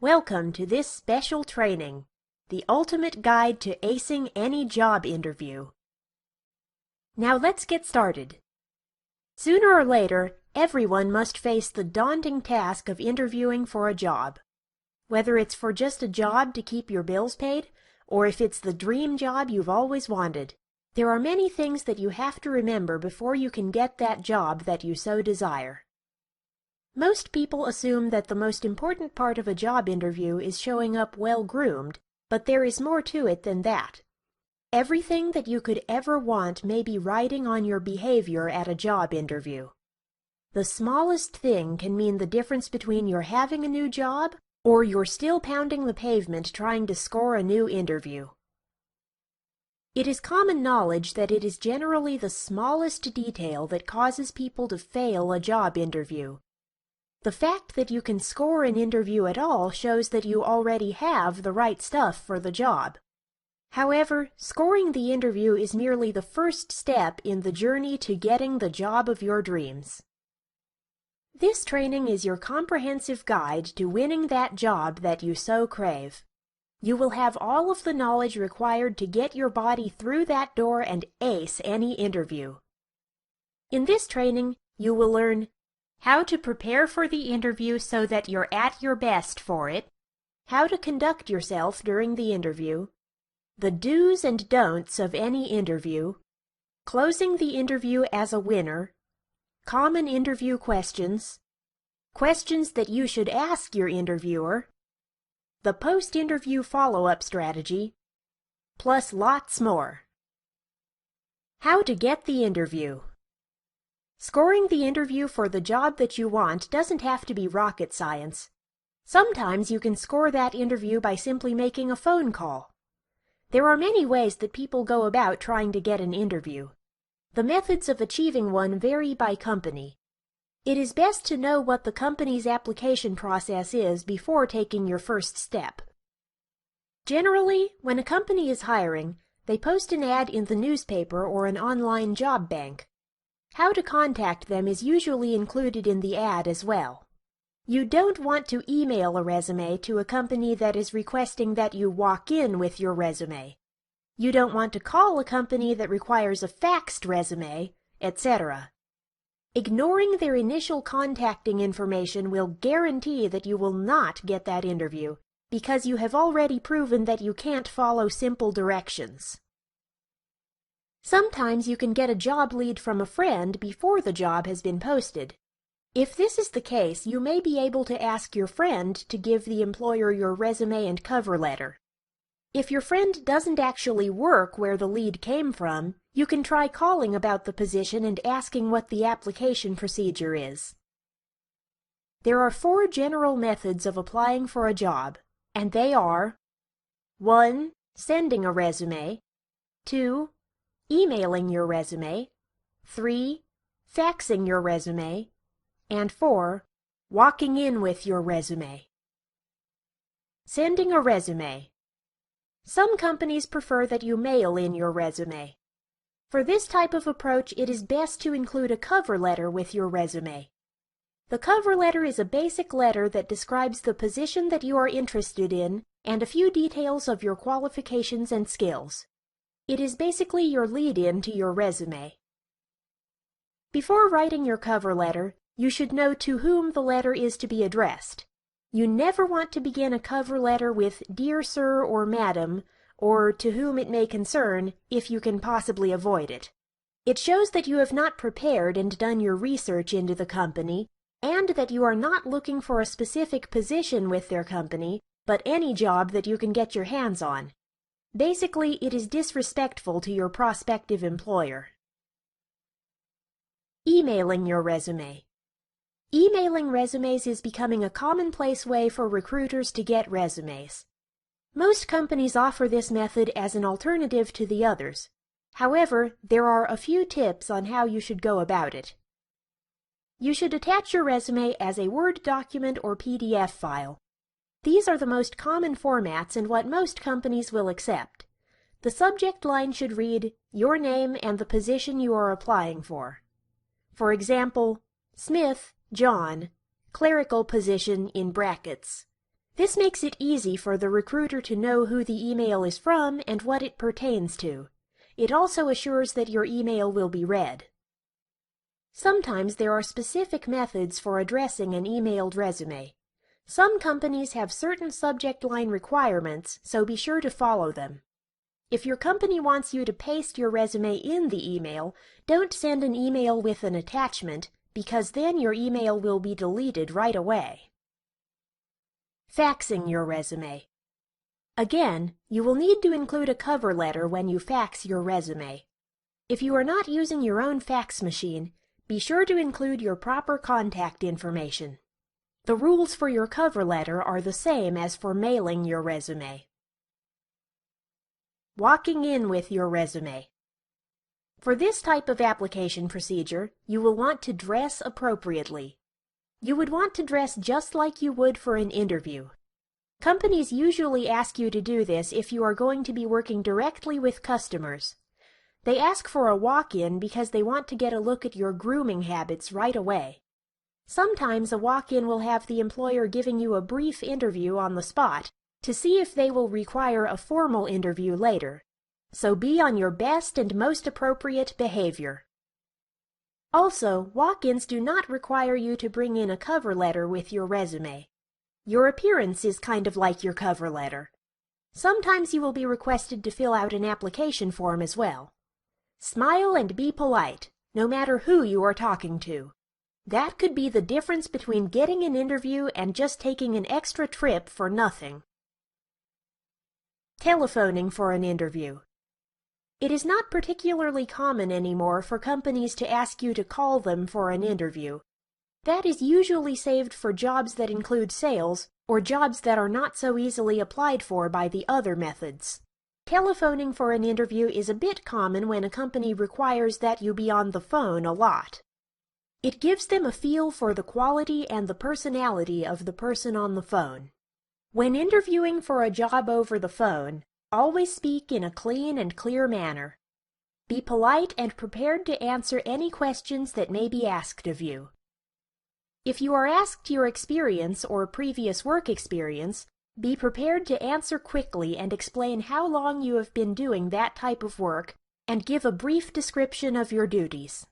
Welcome to this special training, the ultimate guide to acing any job interview. Now let's get started. Sooner or later, everyone must face the daunting task of interviewing for a job. Whether it's for just a job to keep your bills paid, or if it's the dream job you've always wanted, there are many things that you have to remember before you can get that job that you so desire. Most people assume that the most important part of a job interview is showing up well-groomed, but there is more to it than that. Everything that you could ever want may be riding on your behavior at a job interview. The smallest thing can mean the difference between your having a new job or you're still pounding the pavement trying to score a new interview. It is common knowledge that it is generally the smallest detail that causes people to fail a job interview. The fact that you can score an interview at all shows that you already have the right stuff for the job. However, scoring the interview is merely the first step in the journey to getting the job of your dreams. This training is your comprehensive guide to winning that job that you so crave. You will have all of the knowledge required to get your body through that door and ace any interview. In this training, you will learn how to prepare for the interview so that you're at your best for it, how to conduct yourself during the interview, the do's and don'ts of any interview, closing the interview as a winner, common interview questions, questions that you should ask your interviewer, the post-interview follow-up strategy, plus lots more. How to get the interview. Scoring the interview for the job that you want doesn't have to be rocket science. Sometimes you can score that interview by simply making a phone call. There are many ways that people go about trying to get an interview. The methods of achieving one vary by company. It is best to know what the company's application process is before taking your first step. Generally, when a company is hiring, they post an ad in the newspaper or an online job bank. How to contact them is usually included in the ad as well. You don't want to email a resume to a company that is requesting that you walk in with your resume. You don't want to call a company that requires a faxed resume, etc. Ignoring their initial contacting information will guarantee that you will not get that interview, because you have already proven that you can't follow simple directions. Sometimes you can get a job lead from a friend before the job has been posted. If this is the case, you may be able to ask your friend to give the employer your resume and cover letter. If your friend doesn't actually work where the lead came from, you can try calling about the position and asking what the application procedure is. There are 4 general methods of applying for a job, and they are 1. Sending a resume, 2. Emailing your resume, 3. Faxing your resume, and 4. Walking in with your resume. Sending a resume. Some companies prefer that you mail in your resume. For this type of approach, it is best to include a cover letter with your resume. The cover letter is a basic letter that describes the position that you are interested in and a few details of your qualifications and skills. It is basically your lead-in to your resume. Before writing your cover letter, you should know to whom the letter is to be addressed. You never want to begin a cover letter with "Dear Sir" or "Madam," or "To whom it may concern," if you can possibly avoid it. It shows that you have not prepared and done your research into the company, and that you are not looking for a specific position with their company, but any job that you can get your hands on. Basically, it is disrespectful to your prospective employer. Emailing your resume. Emailing resumes is becoming a commonplace way for recruiters to get resumes. Most companies offer this method as an alternative to the others. However, there are a few tips on how you should go about it. You should attach your resume as a Word document or PDF file. These are the most common formats and what most companies will accept. The subject line should read, your name and the position you are applying for. For example, Smith, John, clerical position in brackets. This makes it easy for the recruiter to know who the email is from and what it pertains to. It also assures that your email will be read. Sometimes there are specific methods for addressing an emailed resume. Some companies have certain subject line requirements, so be sure to follow them. If your company wants you to paste your resume in the email, don't send an email with an attachment, because then your email will be deleted right away. Faxing your resume. Again, you will need to include a cover letter when you fax your resume. If you are not using your own fax machine, be sure to include your proper contact information. The rules for your cover letter are the same as for mailing your resume. Walking in with your resume. For this type of application procedure, you will want to dress appropriately. You would want to dress just like you would for an interview. Companies usually ask you to do this if you are going to be working directly with customers. They ask for a walk-in because they want to get a look at your grooming habits right away. Sometimes a walk-in will have the employer giving you a brief interview on the spot to see if they will require a formal interview later. So be on your best and most appropriate behavior. Also, walk-ins do not require you to bring in a cover letter with your resume. Your appearance is kind of like your cover letter. Sometimes you will be requested to fill out an application form as well. Smile and be polite, no matter who you are talking to. That could be the difference between getting an interview and just taking an extra trip for nothing. Telephoning for an interview. It is not particularly common anymore for companies to ask you to call them for an interview. That is usually saved for jobs that include sales or jobs that are not so easily applied for by the other methods. Telephoning for an interview is a bit common when a company requires that you be on the phone a lot. It gives them a feel for the quality and the personality of the person on the phone. When interviewing for a job over the phone, always speak in a clean and clear manner. Be polite and prepared to answer any questions that may be asked of you. If you are asked your experience or previous work experience, be prepared to answer quickly and explain how long you have been doing that type of work and give a brief description of your duties.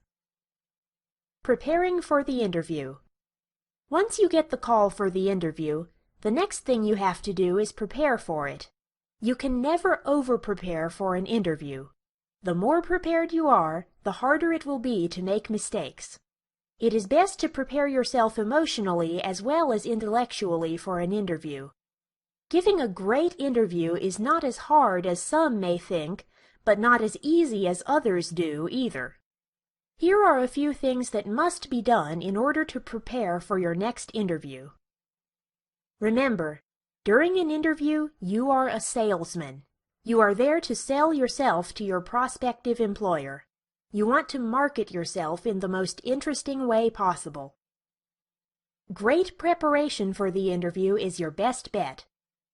Preparing for the interview. Once you get the call for the interview, the next thing you have to do is prepare for it. You can never over-prepare for an interview. The more prepared you are, the harder it will be to make mistakes. It is best to prepare yourself emotionally as well as intellectually for an interview. Giving a great interview is not as hard as some may think, but not as easy as others do either. Here are a few things that must be done in order to prepare for your next interview. Remember, during an interview, you are a salesman. You are there to sell yourself to your prospective employer. You want to market yourself in the most interesting way possible. Great preparation for the interview is your best bet.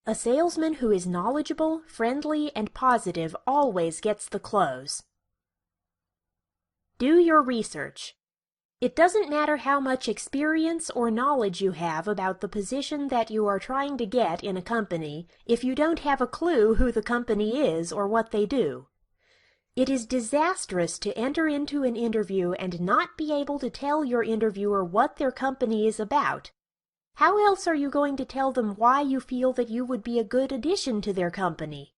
A salesman who is knowledgeable, friendly, and positive always gets the close. Do your research. It doesn't matter how much experience or knowledge you have about the position that you are trying to get in a company if you don't have a clue who the company is or what they do. It is disastrous to enter into an interview and not be able to tell your interviewer what their company is about. How else are you going to tell them why you feel that you would be a good addition to their company?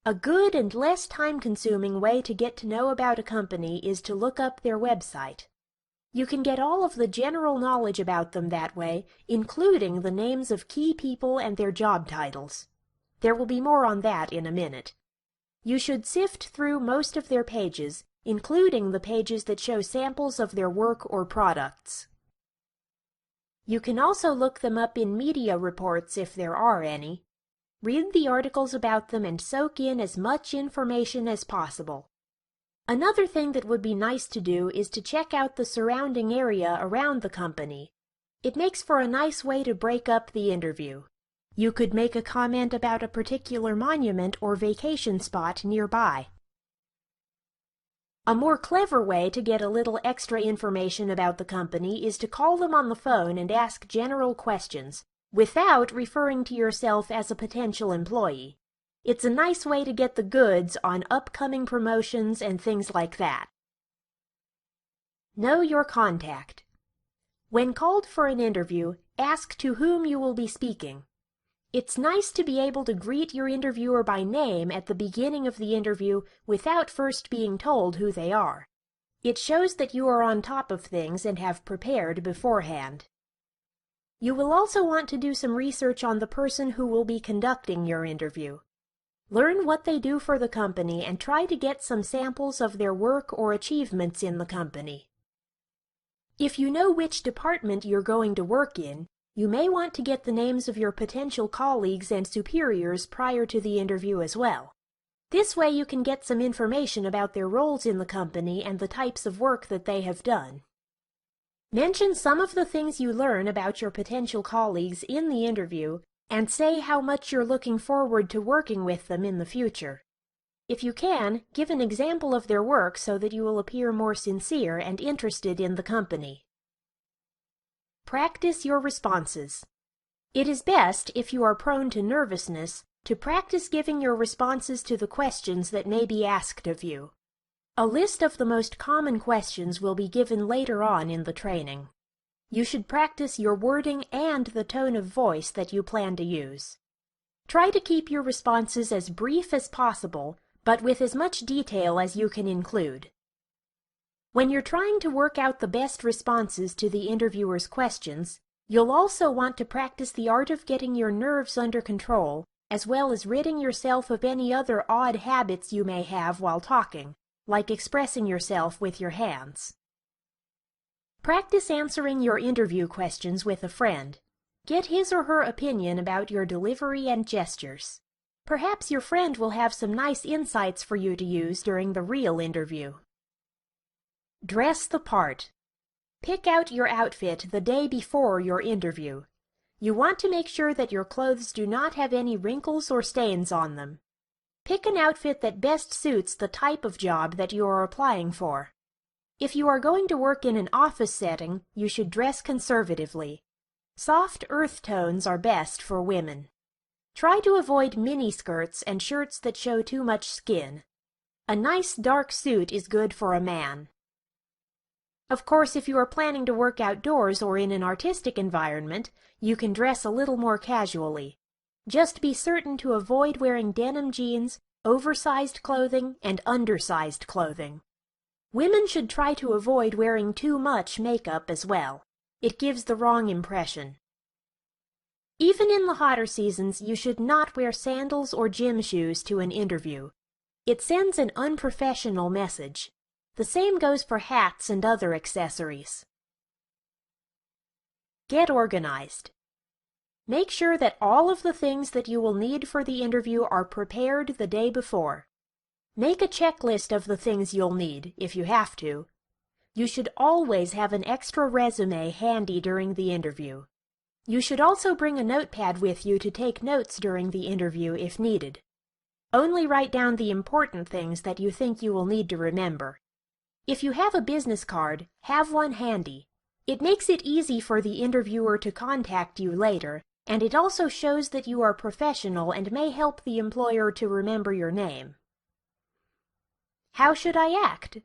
A good and less time-consuming way to get to know about a company is to look up their website. You can get all of the general knowledge about them that way, including the names of key people and their job titles. There will be more on that in a minute. You should sift through most of their pages, including the pages that show samples of their work or products. You can also look them up in media reports if there are any. Read the articles about them and soak in as much information as possible. Another thing that would be nice to do is to check out the surrounding area around the company. It makes for a nice way to break up the interview. You could make a comment about a particular monument or vacation spot nearby. A more clever way to get a little extra information about the company is to call them on the phone and ask general questions. without referring to yourself as a potential employee. It's a nice way to get the goods on upcoming promotions and things like that. Know your contact. When called for an interview, ask to whom you will be speaking. It's nice to be able to greet your interviewer by name at the beginning of the interview without first being told who they are. It shows that you are on top of things and have prepared beforehand. You will also want to do some research on the person who will be conducting your interview. Learn what they do for the company and try to get some samples of their work or achievements in the company. If you know which department you're going to work in, you may want to get the names of your potential colleagues and superiors prior to the interview as well. This way you can get some information about their roles in the company and the types of work that they have done. Mention some of the things you learn about your potential colleagues in the interview and say how much you're looking forward to working with them in the future. If you can, give an example of their work so that you will appear more sincere and interested in the company. Practice your responses. It is best, if you are prone to nervousness, to practice giving your responses to the questions that may be asked of you. A list of the most common questions will be given later on in the training. You should practice your wording and the tone of voice that you plan to use. Try to keep your responses as brief as possible, but with as much detail as you can include. When you're trying to work out the best responses to the interviewer's questions, you'll also want to practice the art of getting your nerves under control, as well as ridding yourself of any other odd habits you may have while talking, like expressing yourself with your hands. Practice answering your interview questions with a friend. Get his or her opinion about your delivery and gestures. Perhaps your friend will have some nice insights for you to use during the real interview. Dress the part. Pick out your outfit the day before your interview. You want to make sure that your clothes do not have any wrinkles or stains on them. Pick an outfit that best suits the type of job that you are applying for. If you are going to work in an office setting, you should dress conservatively. Soft earth tones are best for women. Try to avoid miniskirts and shirts that show too much skin. A nice dark suit is good for a man. Of course, if you are planning to work outdoors or in an artistic environment, you can dress a little more casually. Just be certain to avoid wearing denim jeans, oversized clothing, and undersized clothing. Women should try to avoid wearing too much makeup as well. It gives the wrong impression. Even in the hotter seasons, you should not wear sandals or gym shoes to an interview. It sends an unprofessional message. The same goes for hats and other accessories. Get organized. Make sure that all of the things that you will need for the interview are prepared the day before. Make a checklist of the things you'll need, if you have to. You should always have an extra resume handy during the interview. You should also bring a notepad with you to take notes during the interview if needed. Only write down the important things that you think you will need to remember. If you have a business card, have one handy. It makes it easy for the interviewer to contact you later, and it also shows that you are professional and may help the employer to remember your name. How should I act?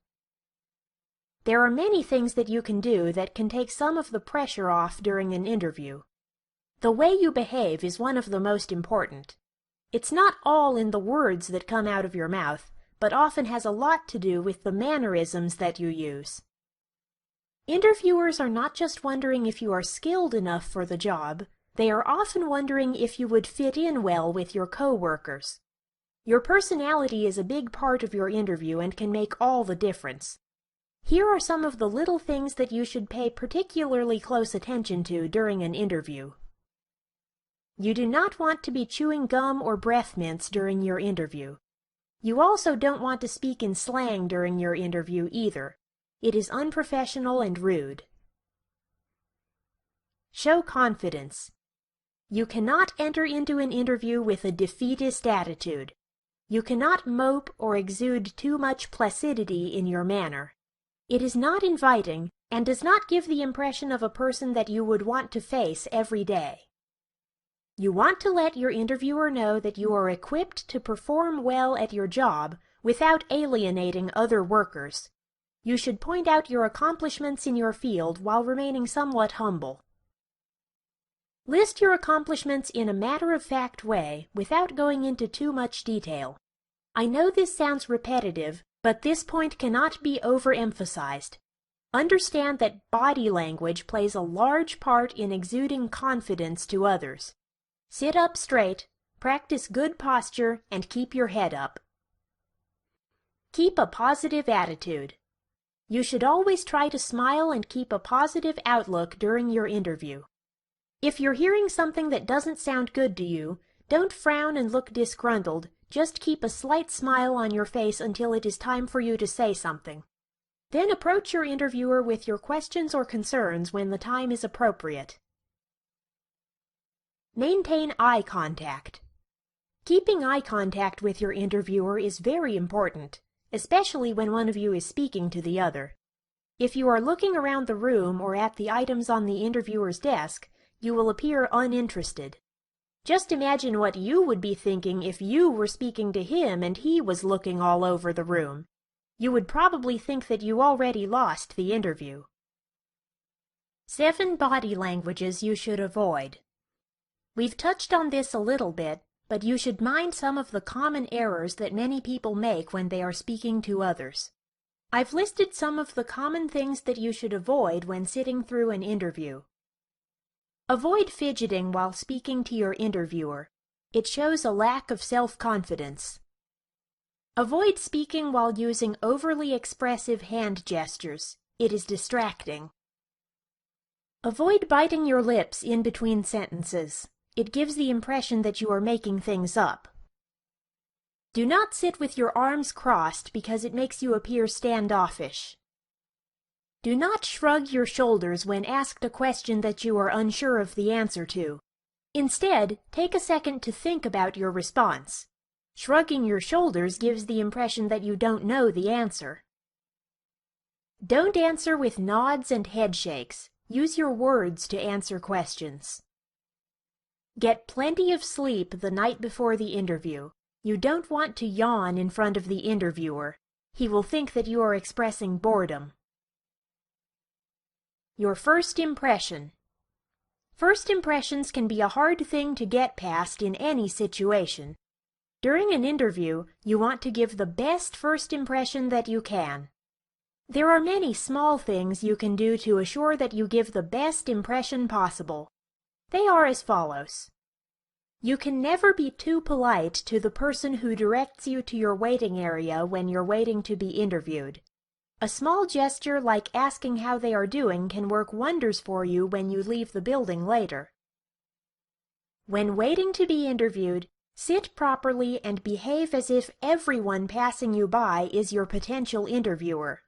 There are many things that you can do that can take some of the pressure off during an interview. The way you behave is one of the most important. It's not all in the words that come out of your mouth, but often has a lot to do with the mannerisms that you use. Interviewers are not just wondering if you are skilled enough for the job, they are often wondering if you would fit in well with your co-workers. Your personality is a big part of your interview and can make all the difference. Here are some of the little things that you should pay particularly close attention to during an interview. You do not want to be chewing gum or breath mints during your interview. You also don't want to speak in slang during your interview either. It is unprofessional and rude. Show confidence. You cannot enter into an interview with a defeatist attitude. You cannot mope or exude too much placidity in your manner. It is not inviting and does not give the impression of a person that you would want to face every day. You want to let your interviewer know that you are equipped to perform well at your job without alienating other workers. You should point out your accomplishments in your field while remaining somewhat humble. List your accomplishments in a matter-of-fact way without going into too much detail. I know this sounds repetitive, but this point cannot be overemphasized. Understand that body language plays a large part in exuding confidence to others. Sit up straight, practice good posture, and keep your head up. Keep a positive attitude. You should always try to smile and keep a positive outlook during your interview. If you're hearing something that doesn't sound good to you, don't frown and look disgruntled. Just keep a slight smile on your face until it is time for you to say something. Then approach your interviewer with your questions or concerns when the time is appropriate. Maintain eye contact. Keeping eye contact with your interviewer is very important, especially when one of you is speaking to the other. If you are looking around the room or at the items on the interviewer's desk, you will appear uninterested. Just imagine what you would be thinking if you were speaking to him and he was looking all over the room. You would probably think that you already lost the interview. 7 body languages you should avoid. We've touched on this a little bit, but you should mind some of the common errors that many people make when they are speaking to others. I've listed some of the common things that you should avoid when sitting through an interview. Avoid fidgeting while speaking to your interviewer. It shows a lack of self-confidence. Avoid speaking while using overly expressive hand gestures. It is distracting. Avoid biting your lips in between sentences. It gives the impression that you are making things up. Do not sit with your arms crossed because it makes you appear standoffish. Do not shrug your shoulders when asked a question that you are unsure of the answer to. Instead, take a second to think about your response. Shrugging your shoulders gives the impression that you don't know the answer. Don't answer with nods and head shakes. Use your words to answer questions. Get plenty of sleep the night before the interview. You don't want to yawn in front of the interviewer. He will think that you are expressing boredom. Your first impression. First impressions can be a hard thing to get past in any situation. During an interview, you want to give the best first impression that you can. There are many small things you can do to assure that you give the best impression possible. They are as follows. You can never be too polite to the person who directs you to your waiting area when you're waiting to be interviewed. A small gesture like asking how they are doing can work wonders for you when you leave the building later. When waiting to be interviewed, sit properly and behave as if everyone passing you by is your potential interviewer.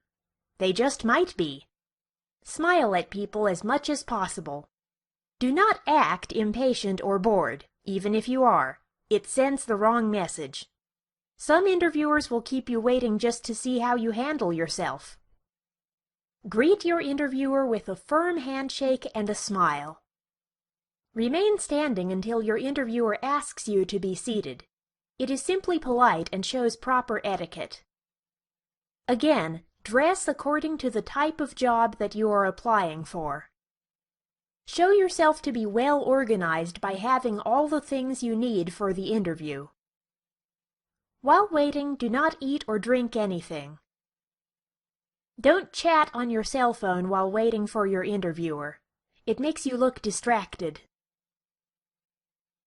They just might be. Smile at people as much as possible. Do not act impatient or bored, even if you are. It sends the wrong message. Some interviewers will keep you waiting just to see how you handle yourself. Greet your interviewer with a firm handshake and a smile. Remain standing until your interviewer asks you to be seated. It is simply polite and shows proper etiquette. Again, dress according to the type of job that you are applying for. Show yourself to be well organized by having all the things you need for the interview. While waiting, do not eat or drink anything. Don't chat on your cell phone while waiting for your interviewer. It makes you look distracted.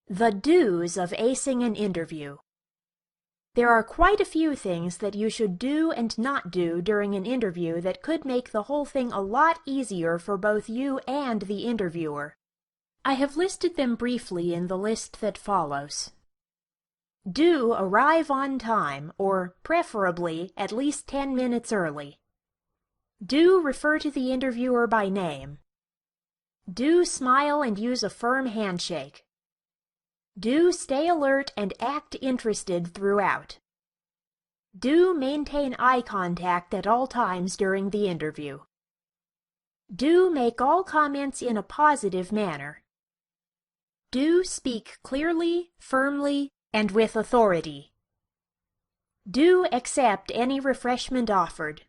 The do's of acing an interview. There are quite a few things that you should do and not do during an interview that could make the whole thing a lot easier for both you and the interviewer. I have listed them briefly in the list that follows. Do arrive on time, or preferably at least 10 minutes early. Do refer to the interviewer by name. Do smile and use a firm handshake. Do stay alert and act interested throughout. Do maintain eye contact at all times during the interview. Do make all comments in a positive manner. Do speak clearly, firmly, and with authority. Do accept any refreshment offered.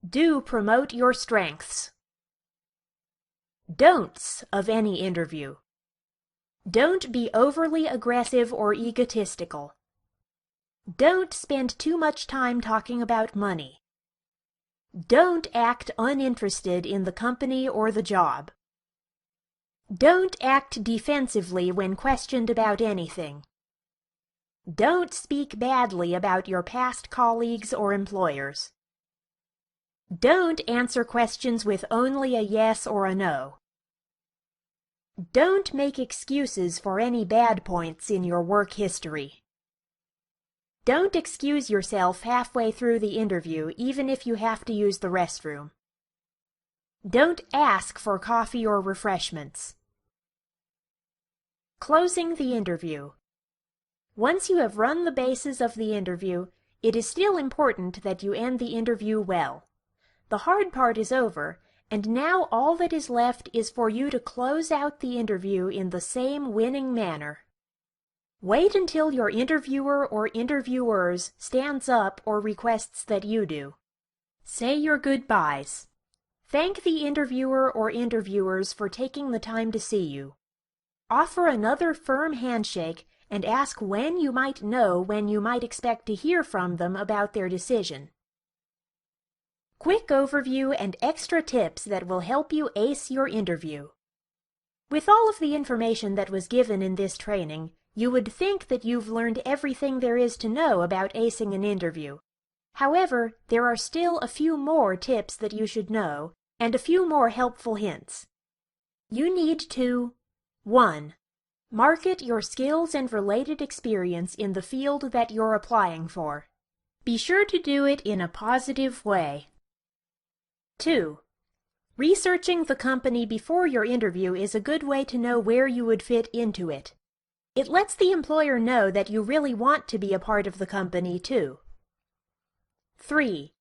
Do promote your strengths. Don'ts of any interview. Don't be overly aggressive or egotistical. Don't spend too much time talking about money. Don't act uninterested in the company or the job. Don't act defensively when questioned about anything. Don't speak badly about your past colleagues or employers. Don't answer questions with only a yes or a no. Don't make excuses for any bad points in your work history. Don't excuse yourself halfway through the interview, even if you have to use the restroom. Don't ask for coffee or refreshments. Closing the interview. Once you have run the bases of the interview, it is still important that you end the interview well. The hard part is over, and now all that is left is for you to close out the interview in the same winning manner. Wait until your interviewer or interviewers stands up or requests that you do. Say your goodbyes. Thank the interviewer or interviewers for taking the time to see you. Offer another firm handshake and ask when you might expect to hear from them about their decision. Quick overview and extra tips that will help you ace your interview. With all of the information that was given in this training, you would think that you've learned everything there is to know about acing an interview. However, there are still a few more tips that you should know, and a few more helpful hints. You need to 1. Market your skills and related experience in the field that you're applying for. Be sure to do it in a positive way. 2. Researching the company before your interview is a good way to know where you would fit into it. It lets the employer know that you really want to be a part of the company, too. 3.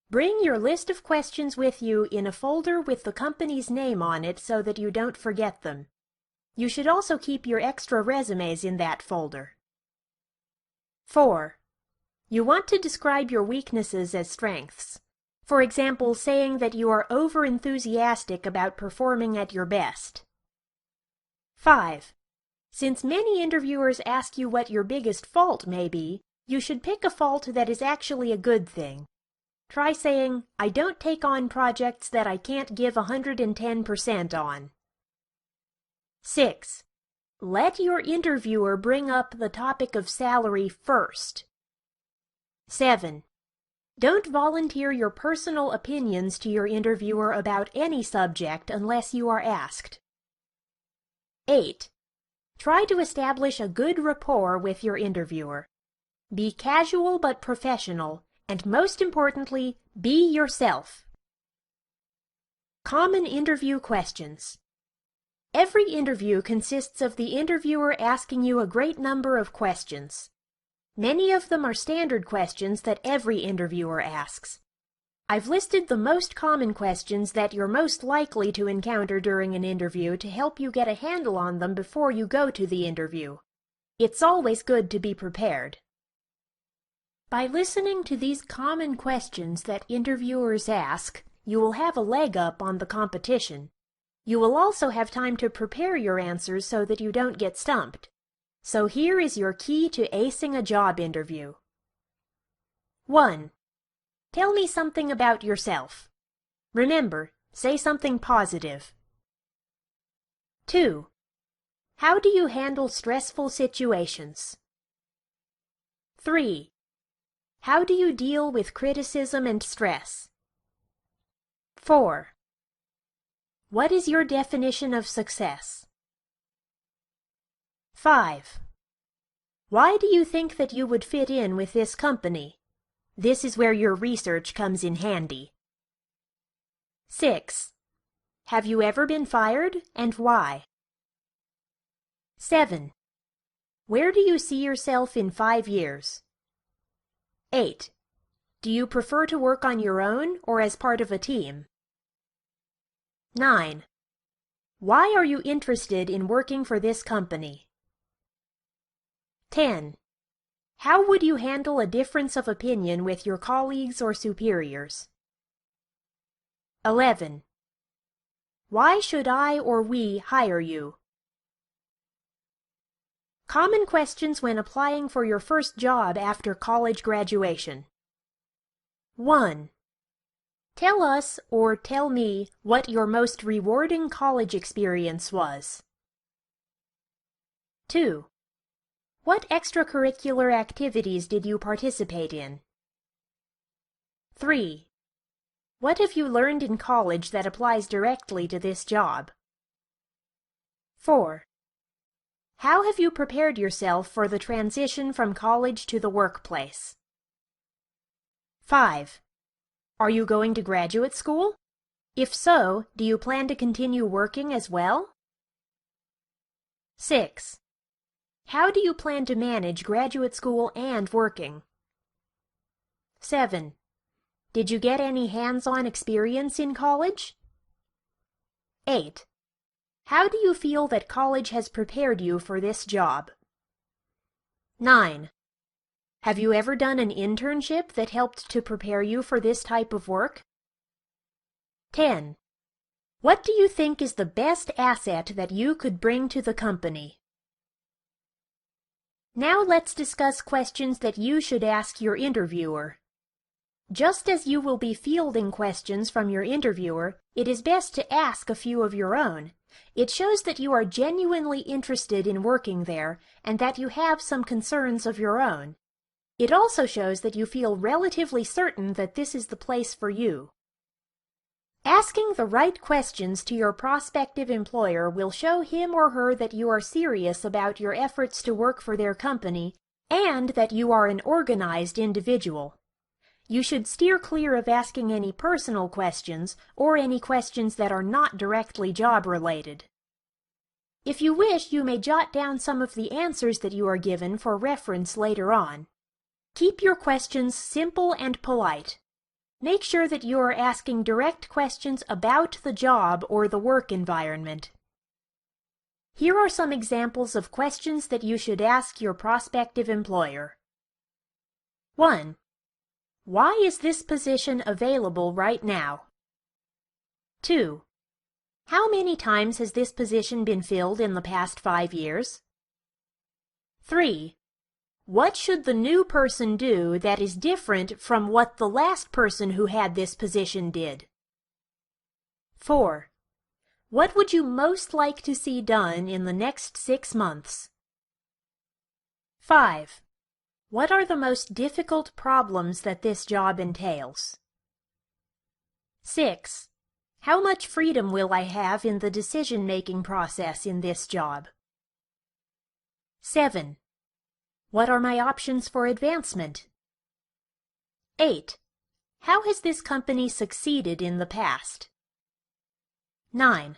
Bring your list of questions with you in a folder with the company's name on it so that you don't forget them. You should also keep your extra resumes in that folder. 4. You want to describe your weaknesses as strengths. For example, saying that you are over-enthusiastic about performing at your best. 5. Since many interviewers ask you what your biggest fault may be, you should pick a fault that is actually a good thing. Try saying, "I don't take on projects that I can't give 110% on." 6. Let your interviewer bring up the topic of salary first. 7. Don't volunteer your personal opinions to your interviewer about any subject unless you are asked. 8. Try to establish a good rapport with your interviewer. Be casual but professional, and most importantly, be yourself. Common interview questions. Every interview consists of the interviewer asking you a great number of questions. Many of them are standard questions that every interviewer asks. I've listed the most common questions that you're most likely to encounter during an interview to help you get a handle on them before you go to the interview. It's always good to be prepared. By listening to these common questions that interviewers ask, you will have a leg up on the competition. You will also have time to prepare your answers so that you don't get stumped. So here is your key to acing a job interview. 1. Tell me something about yourself. Remember, say something positive. 2. How do you handle stressful situations? 3. How do you deal with criticism and stress? 4. What is your definition of success? 5. Why do you think that you would fit in with this company? This is where your research comes in handy. 6. Have you ever been fired, and why? 7. Where do you see yourself in 5 years? 8. Do you prefer to work on your own or as part of a team? 9. Why are you interested in working for this company? 10. How would you handle a difference of opinion with your colleagues or superiors? 11. Why should I or we hire you? Common questions when applying for your first job after college graduation. 1. Tell us or tell me what your most rewarding college experience was. 2. What extracurricular activities did you participate in? 3. What have you learned in college that applies directly to this job? 4. How have you prepared yourself for the transition from college to the workplace? 5. Are you going to graduate school? If so, do you plan to continue working as well? 6. How do you plan to manage graduate school and working? 7. Did you get any hands-on experience in college? 8. How do you feel that college has prepared you for this job? 9. Have you ever done an internship that helped to prepare you for this type of work? 10. What do you think is the best asset that you could bring to the company? Now let's discuss questions that you should ask your interviewer. Just as you will be fielding questions from your interviewer, it is best to ask a few of your own. It shows that you are genuinely interested in working there and that you have some concerns of your own. It also shows that you feel relatively certain that this is the place for you. Asking the right questions to your prospective employer will show him or her that you are serious about your efforts to work for their company and that you are an organized individual. You should steer clear of asking any personal questions or any questions that are not directly job-related. If you wish, you may jot down some of the answers that you are given for reference later on. Keep your questions simple and polite. Make sure that you are asking direct questions about the job or the work environment. Here are some examples of questions that you should ask your prospective employer. 1. Why is this position available right now? 2. How many times has this position been filled in the past 5 years? 3. What should the new person do that is different from what the last person who had this position did? 4. What would you most like to see done in the next 6 months? 5. What are the most difficult problems that this job entails? 6. How much freedom will I have in the decision-making process in this job? 7. What are my options for advancement? 8. How has this company succeeded in the past? 9.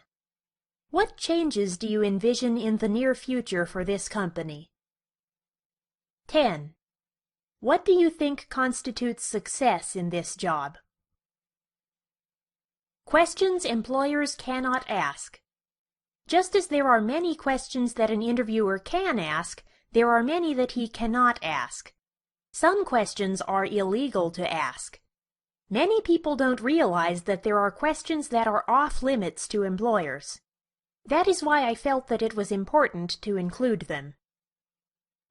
What changes do you envision in the near future for this company? 10. What do you think constitutes success in this job? Questions employers cannot ask. Just as there are many questions that an interviewer can ask, there are many that he cannot ask. Some questions are illegal to ask. Many people don't realize that there are questions that are off-limits to employers. That is why I felt that it was important to include them.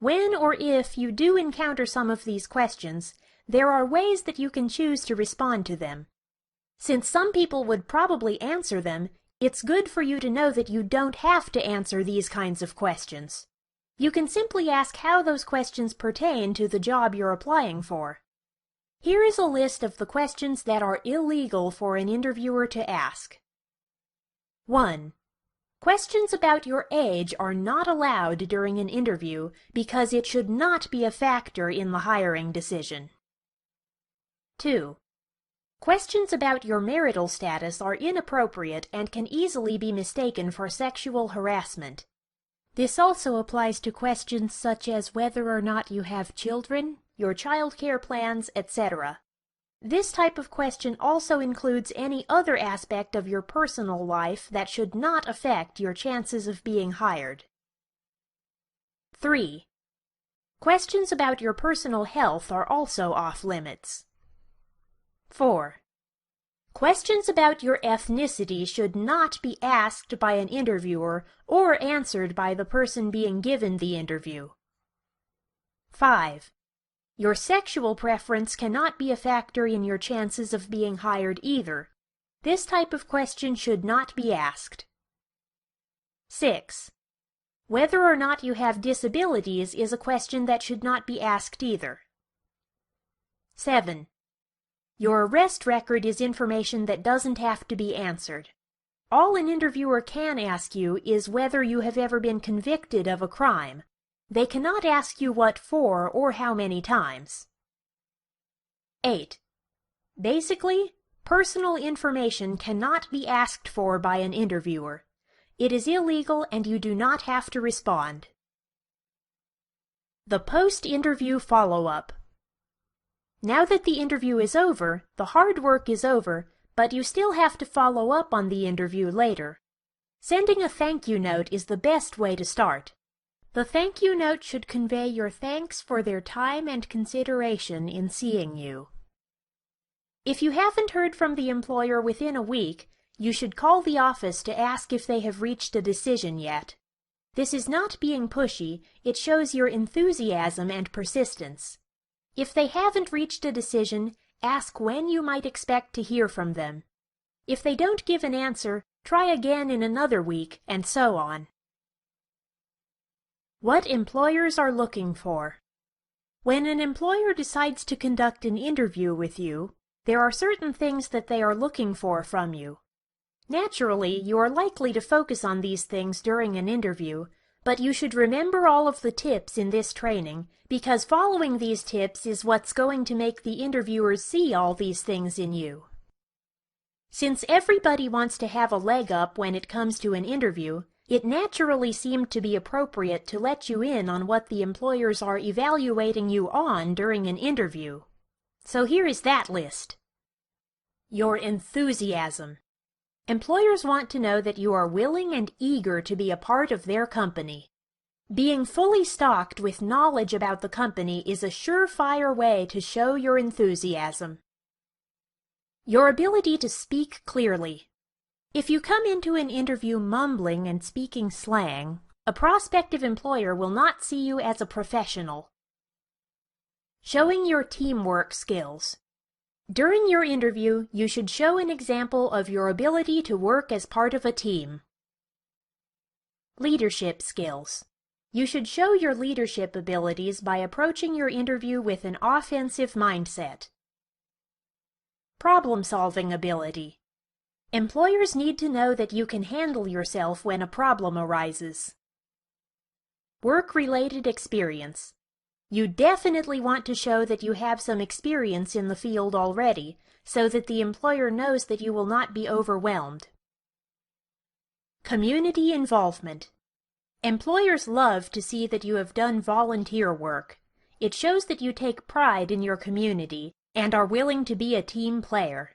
When or if you do encounter some of these questions, there are ways that you can choose to respond to them. Since some people would probably answer them, it's good for you to know that you don't have to answer these kinds of questions. You can simply ask how those questions pertain to the job you're applying for. Here is a list of the questions that are illegal for an interviewer to ask. 1. Questions about your age are not allowed during an interview because it should not be a factor in the hiring decision. 2. Questions about your marital status are inappropriate and can easily be mistaken for sexual harassment. This also applies to questions such as whether or not you have children, your child care plans, etc. This type of question also includes any other aspect of your personal life that should not affect your chances of being hired. 3. Questions about your personal health are also off-limits. 4. Questions about your ethnicity should not be asked by an interviewer or answered by the person being given the interview. 5. Your sexual preference cannot be a factor in your chances of being hired either. This type of question should not be asked. 6. Whether or not you have disabilities is a question that should not be asked either. 7. Your arrest record is information that doesn't have to be answered. All an interviewer can ask you is whether you have ever been convicted of a crime. They cannot ask you what for or how many times. 8. Basically, personal information cannot be asked for by an interviewer. It is illegal and you do not have to respond. The post-interview follow-up. Now that the interview is over, the hard work is over, but you still have to follow up on the interview later. Sending a thank you note is the best way to start. The thank you note should convey your thanks for their time and consideration in seeing you. If you haven't heard from the employer within a week, you should call the office to ask if they have reached a decision yet. This is not being pushy, it shows your enthusiasm and persistence. If they haven't reached a decision, ask when you might expect to hear from them. If they don't give an answer, try again in another week, and so on. What employers are looking for. When an employer decides to conduct an interview with you, there are certain things that they are looking for from you. Naturally, you are likely to focus on these things during an interview, but you should remember all of the tips in this training, because following these tips is what's going to make the interviewers see all these things in you. Since everybody wants to have a leg up when it comes to an interview, it naturally seemed to be appropriate to let you in on what the employers are evaluating you on during an interview. So here is that list. Your enthusiasm. Employers want to know that you are willing and eager to be a part of their company. Being fully stocked with knowledge about the company is a surefire way to show your enthusiasm. Your ability to speak clearly. If you come into an interview mumbling and speaking slang, a prospective employer will not see you as a professional. Showing your teamwork skills. During your interview, you should show an example of your ability to work as part of a team. Leadership skills. You should show your leadership abilities by approaching your interview with an offensive mindset. Problem-solving ability. Employers need to know that you can handle yourself when a problem arises. Work-related experience. You definitely want to show that you have some experience in the field already, so that the employer knows that you will not be overwhelmed. Community involvement. Employers love to see that you have done volunteer work. It shows that you take pride in your community and are willing to be a team player.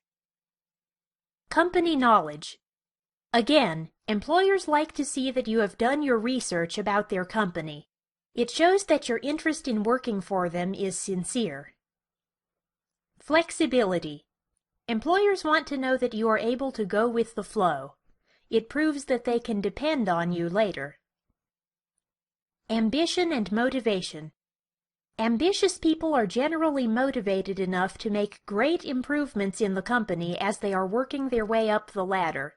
Company knowledge. Again, employers like to see that you have done your research about their company. It shows that your interest in working for them is sincere. Flexibility. Employers want to know that you are able to go with the flow. It proves that they can depend on you later. Ambition and motivation. Ambitious people are generally motivated enough to make great improvements in the company as they are working their way up the ladder.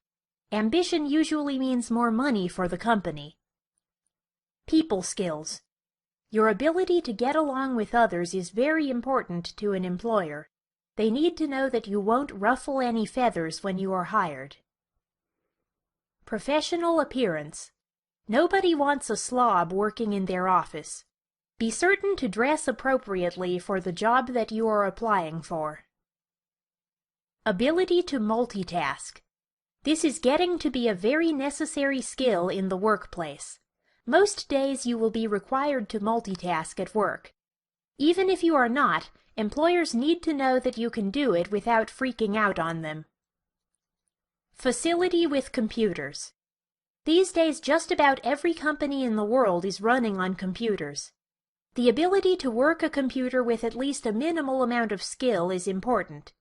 Ambition usually means more money for the company. People skills. Your ability to get along with others is very important to an employer. They need to know that you won't ruffle any feathers when you are hired. Professional appearance. Nobody wants a slob working in their office. Be certain to dress appropriately for the job that you are applying for. Ability to multitask. This is getting to be a very necessary skill in the workplace. Most days you will be required to multitask at work. Even if you are not, Employers need to know that you can do it without freaking out on them. Facility with computers. These days, just about every company in the world is running on computers. The ability to work a computer with at least a minimal amount of skill is important.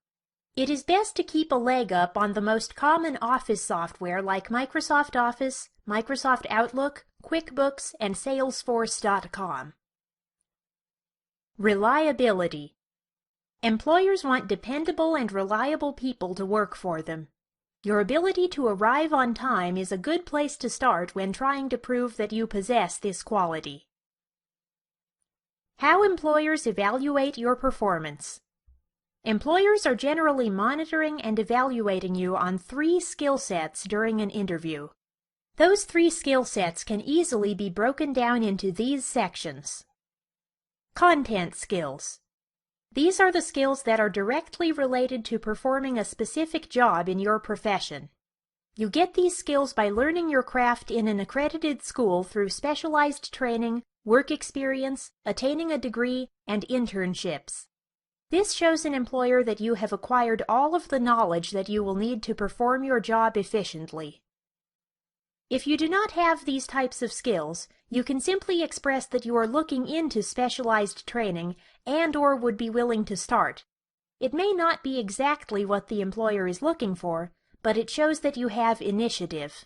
It is best to keep a leg up on the most common office software like Microsoft Office, Microsoft Outlook, QuickBooks, and Salesforce.com. Reliability. Employers want dependable and reliable people to work for them. Your ability to arrive on time is a good place to start when trying to prove that you possess this quality. How employers evaluate your performance. Employers are generally monitoring and evaluating you on 3 skill sets during an interview. Those 3 skill sets can easily be broken down into these sections. Content skills. These are the skills that are directly related to performing a specific job in your profession. You get these skills by learning your craft in an accredited school through specialized training, work experience, attaining a degree, and internships. This shows an employer that you have acquired all of the knowledge that you will need to perform your job efficiently. If you do not have these types of skills, you can simply express that you are looking into specialized training and/or would be willing to start. It may not be exactly what the employer is looking for, but it shows that you have initiative.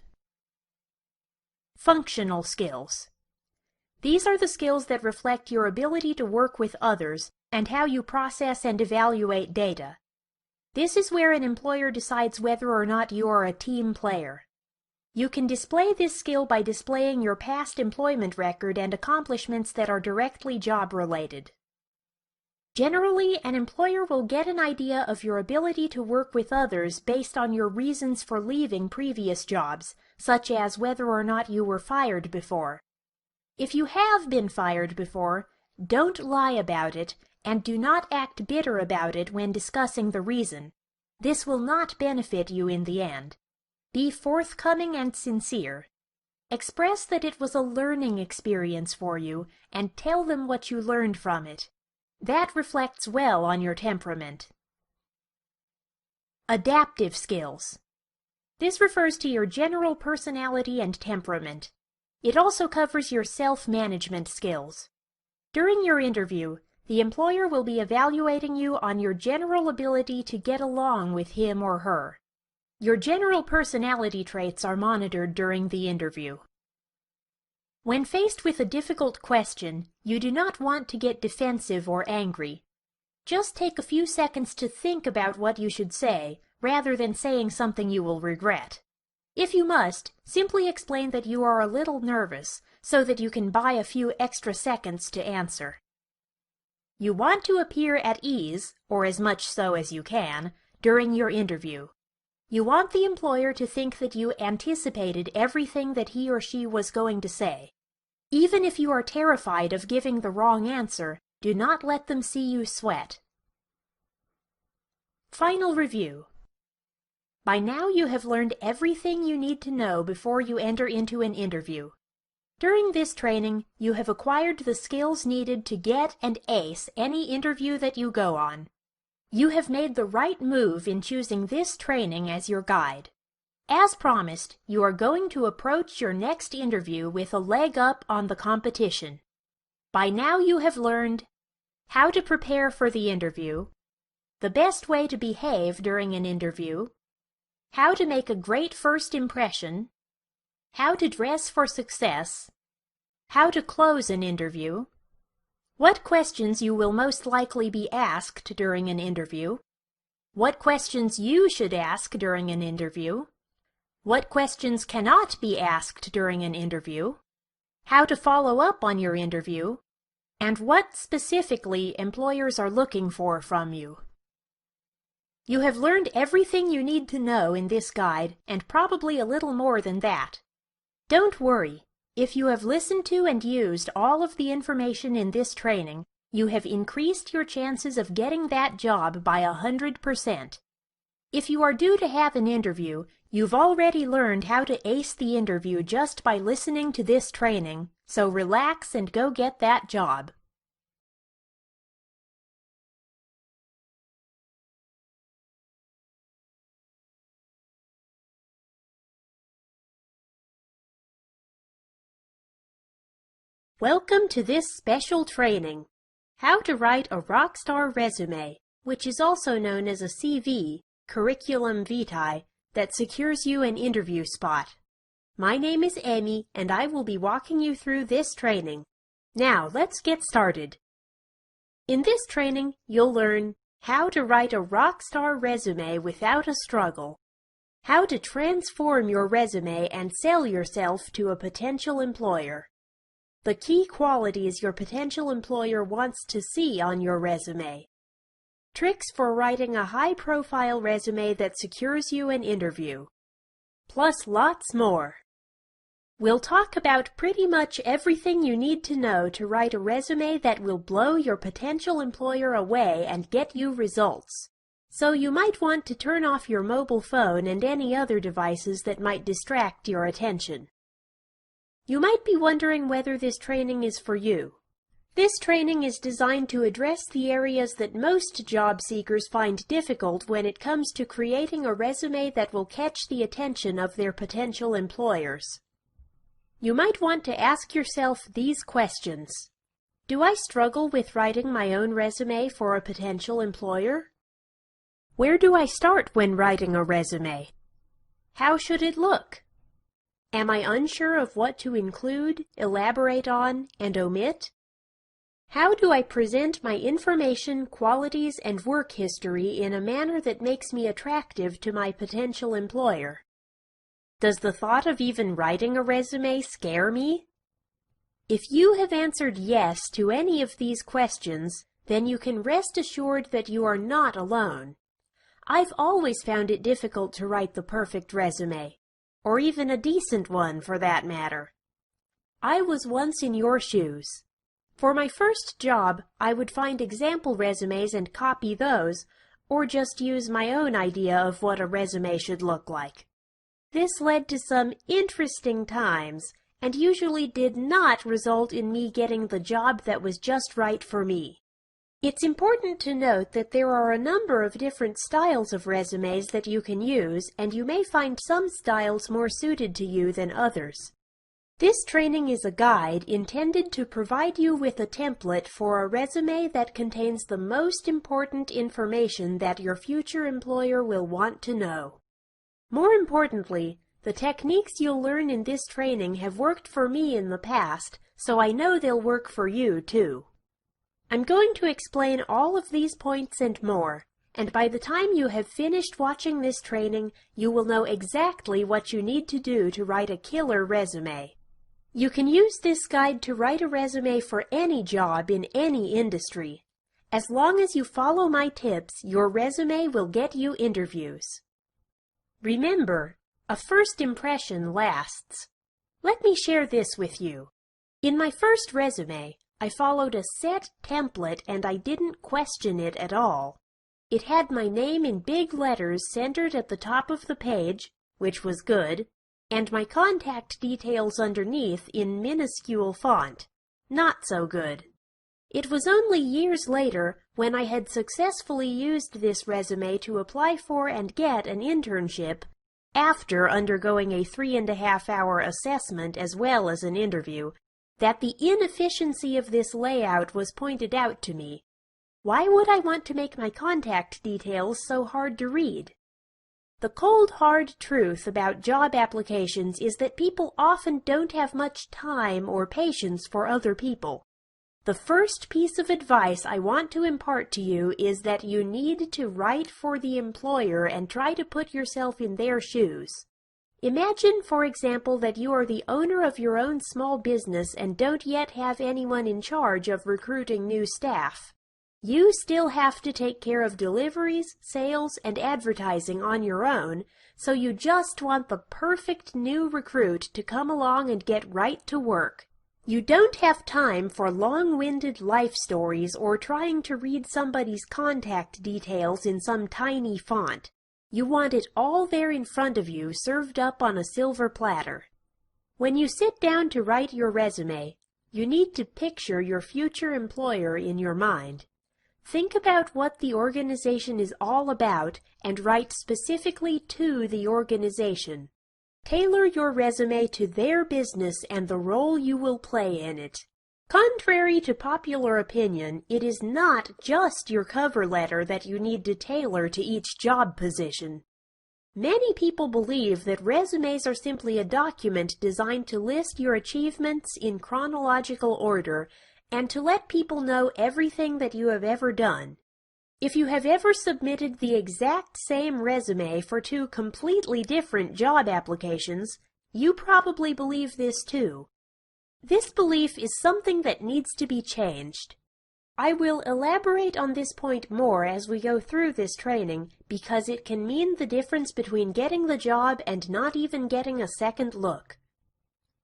Functional skills. These are the skills that reflect your ability to work with others and how you process and evaluate data. This is where an employer decides whether or not you are a team player. You can display this skill by displaying your past employment record and accomplishments that are directly job-related. Generally, an employer will get an idea of your ability to work with others based on your reasons for leaving previous jobs, such as whether or not you were fired before. If you have been fired before, don't lie about it, and do not act bitter about it when discussing the reason. This will not benefit you in the end. Be forthcoming and sincere. Express that it was a learning experience for you, and tell them what you learned from it. That reflects well on your temperament. Adaptive skills. This refers to your general personality and temperament. It also covers your self-management skills. During your interview, the employer will be evaluating you on your general ability to get along with him or her. Your general personality traits are monitored during the interview. When faced with a difficult question, you do not want to get defensive or angry. Just take a few seconds to think about what you should say, rather than saying something you will regret. If you must, simply explain that you are a little nervous, so that you can buy a few extra seconds to answer. You want to appear at ease, or as much so as you can, during your interview. You want the employer to think that you anticipated everything that he or she was going to say. Even if you are terrified of giving the wrong answer, do not let them see you sweat. Final review. By now you have learned everything you need to know before you enter into an interview. During this training, you have acquired the skills needed to get and ace any interview that you go on. You have made the right move in choosing this training as your guide. As promised, you are going to approach your next interview with a leg up on the competition. By now you have learned how to prepare for the interview, the best way to behave during an interview, how to make a great first impression, how to dress for success, how to close an interview, what questions you will most likely be asked during an interview, what questions you should ask during an interview, what questions cannot be asked during an interview, how to follow up on your interview, and what specifically employers are looking for from you. You have learned everything you need to know in this guide, and probably a little more than that. Don't worry. If you have listened to and used all of the information in this training, you have increased your chances of getting that job by 100%. If you are due to have an interview, you've already learned how to ace the interview just by listening to this training, so relax and go get that job. Welcome to this special training, How to Write a Rockstar Resume, which is also known as a CV, Curriculum Vitae, that secures you an interview spot. My name is Amy, and I will be walking you through this training. Now, let's get started. In this training, you'll learn how to write a rockstar resume without a struggle, how to transform your resume and sell yourself to a potential employer, the key qualities your potential employer wants to see on your resume, tricks for writing a high-profile resume that secures you an interview, plus lots more. We'll talk about pretty much everything you need to know to write a resume that will blow your potential employer away and get you results. So you might want to turn off your mobile phone and any other devices that might distract your attention. You might be wondering whether this training is for you. This training is designed to address the areas that most job seekers find difficult when it comes to creating a resume that will catch the attention of their potential employers. You might want to ask yourself these questions. Do I struggle with writing my own resume for a potential employer? Where do I start when writing a resume? How should it look? Am I unsure of what to include, elaborate on, and omit? How do I present my information, qualities, and work history in a manner that makes me attractive to my potential employer? Does the thought of even writing a resume scare me? If you have answered yes to any of these questions, then you can rest assured that you are not alone. I've always found it difficult to write the perfect resume, or even a decent one for that matter. I was once in your shoes. For my first job, I would find example resumes and copy those, or just use my own idea of what a resume should look like. This led to some interesting times, and usually did not result in me getting the job that was just right for me. It's important to note that there are a number of different styles of resumes that you can use, and you may find some styles more suited to you than others. This training is a guide intended to provide you with a template for a resume that contains the most important information that your future employer will want to know. More importantly, the techniques you'll learn in this training have worked for me in the past, so I know they'll work for you too. I'm going to explain all of these points and more, and by the time you have finished watching this training, you will know exactly what you need to do to write a killer resume. You can use this guide to write a resume for any job in any industry. As long as you follow my tips, your resume will get you interviews. Remember, a first impression lasts. Let me share this with you. In my first resume, I followed a set template and I didn't question it at all. It had my name in big letters centered at the top of the page, which was good, and my contact details underneath in minuscule font, not so good. It was only years later, when I had successfully used this resume to apply for and get an internship, after undergoing a 3.5-hour assessment as well as an interview, that the inefficiency of this layout was pointed out to me. Why would I want to make my contact details so hard to read? The cold, hard truth about job applications is that people often don't have much time or patience for other people. The first piece of advice I want to impart to you is that you need to write for the employer and try to put yourself in their shoes. Imagine, for example, that you are the owner of your own small business and don't yet have anyone in charge of recruiting new staff. You still have to take care of deliveries, sales, and advertising on your own, so you just want the perfect new recruit to come along and get right to work. You don't have time for long-winded life stories or trying to read somebody's contact details in some tiny font. You want it all there in front of you, served up on a silver platter. When you sit down to write your resume, you need to picture your future employer in your mind. Think about what the organization is all about and write specifically to the organization. Tailor your resume to their business and the role you will play in it. Contrary to popular opinion, it is not just your cover letter that you need to tailor to each job position. Many people believe that resumes are simply a document designed to list your achievements in chronological order and to let people know everything that you have ever done. If you have ever submitted the exact same resume for two completely different job applications, you probably believe this too. This belief is something that needs to be changed. I will elaborate on this point more as we go through this training because it can mean the difference between getting the job and not even getting a second look.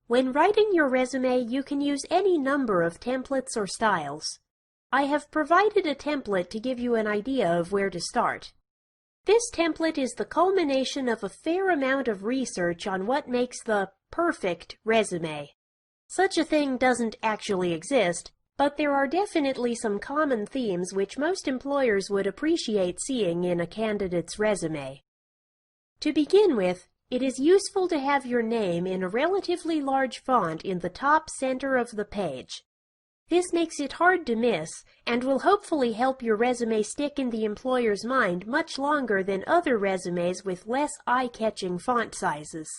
When writing your resume, you can use any number of templates or styles. I have provided a template to give you an idea of where to start. This template is the culmination of a fair amount of research on what makes the perfect resume. Such a thing doesn't actually exist, but there are definitely some common themes which most employers would appreciate seeing in a candidate's resume. To begin with, it is useful to have your name in a relatively large font in the top center of the page. This makes it hard to miss and will hopefully help your resume stick in the employer's mind much longer than other resumes with less eye-catching font sizes.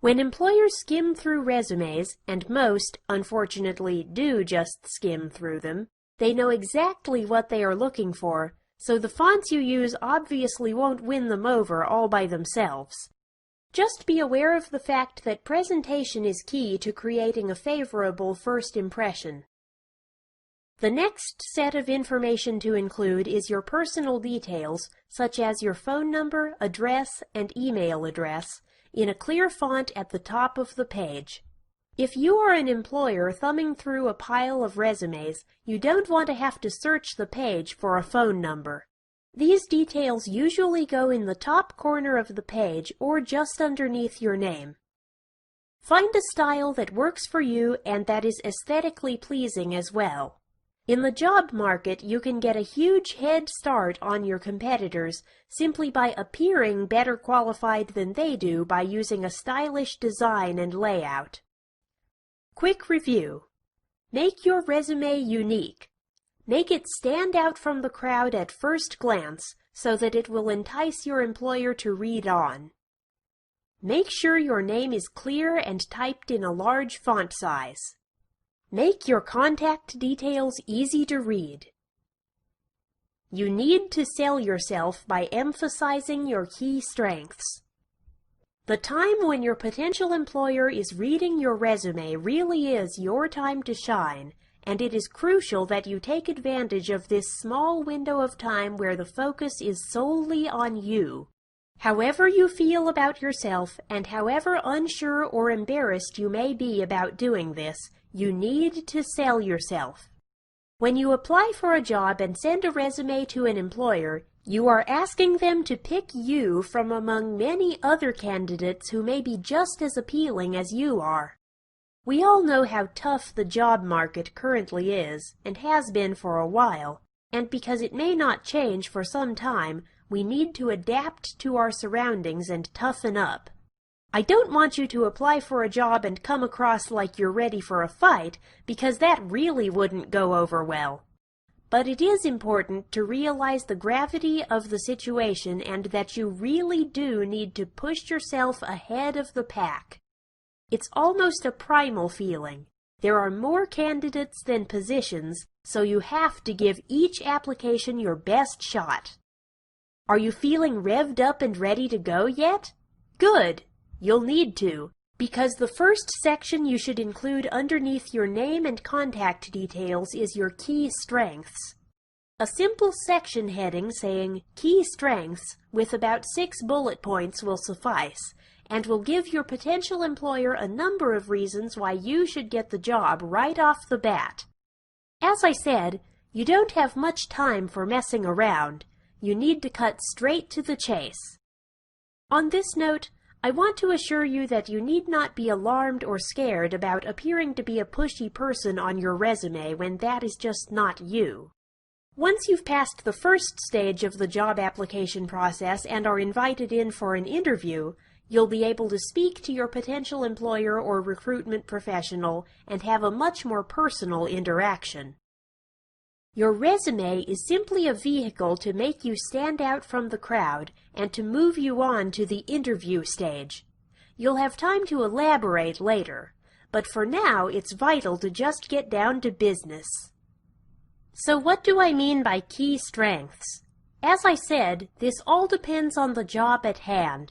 When employers skim through resumes, and most, unfortunately, do just skim through them, they know exactly what they are looking for, so the fonts you use obviously won't win them over all by themselves. Just be aware of the fact that presentation is key to creating a favorable first impression. The next set of information to include is your personal details, such as your phone number, address, and email address, in a clear font at the top of the page. If you are an employer thumbing through a pile of resumes, you don't want to have to search the page for a phone number. These details usually go in the top corner of the page or just underneath your name. Find a style that works for you and that is aesthetically pleasing as well. In the job market, you can get a huge head start on your competitors simply by appearing better qualified than they do by using a stylish design and layout. Quick review. Make your resume unique. Make it stand out from the crowd at first glance so that it will entice your employer to read on. Make sure your name is clear and typed in a large font size. Make your contact details easy to read. You need to sell yourself by emphasizing your key strengths. The time when your potential employer is reading your resume really is your time to shine, and it is crucial that you take advantage of this small window of time where the focus is solely on you. However you feel about yourself, and however unsure or embarrassed you may be about doing this, you need to sell yourself. When you apply for a job and send a resume to an employer, you are asking them to pick you from among many other candidates who may be just as appealing as you are. We all know how tough the job market currently is, and has been for a while, and because it may not change for some time, we need to adapt to our surroundings and toughen up. I don't want you to apply for a job and come across like you're ready for a fight, because that really wouldn't go over well. But it is important to realize the gravity of the situation and that you really do need to push yourself ahead of the pack. It's almost a primal feeling. There are more candidates than positions, so you have to give each application your best shot. Are you feeling revved up and ready to go yet? Good! You'll need to, because the first section you should include underneath your name and contact details is your key strengths. A simple section heading saying Key Strengths with about 6 bullet points will suffice, and will give your potential employer a number of reasons why you should get the job right off the bat. As I said, you don't have much time for messing around. You need to cut straight to the chase. On this note, I want to assure you that you need not be alarmed or scared about appearing to be a pushy person on your resume when that is just not you. Once you've passed the first stage of the job application process and are invited in for an interview, You'll be able to speak to your potential employer or recruitment professional and have a much more personal interaction. Your resume is simply a vehicle to make you stand out from the crowd and to move you on to the interview stage. You'll have time to elaborate later, but for now it's vital to just get down to business. So what do I mean by key strengths? As I said, this all depends on the job at hand.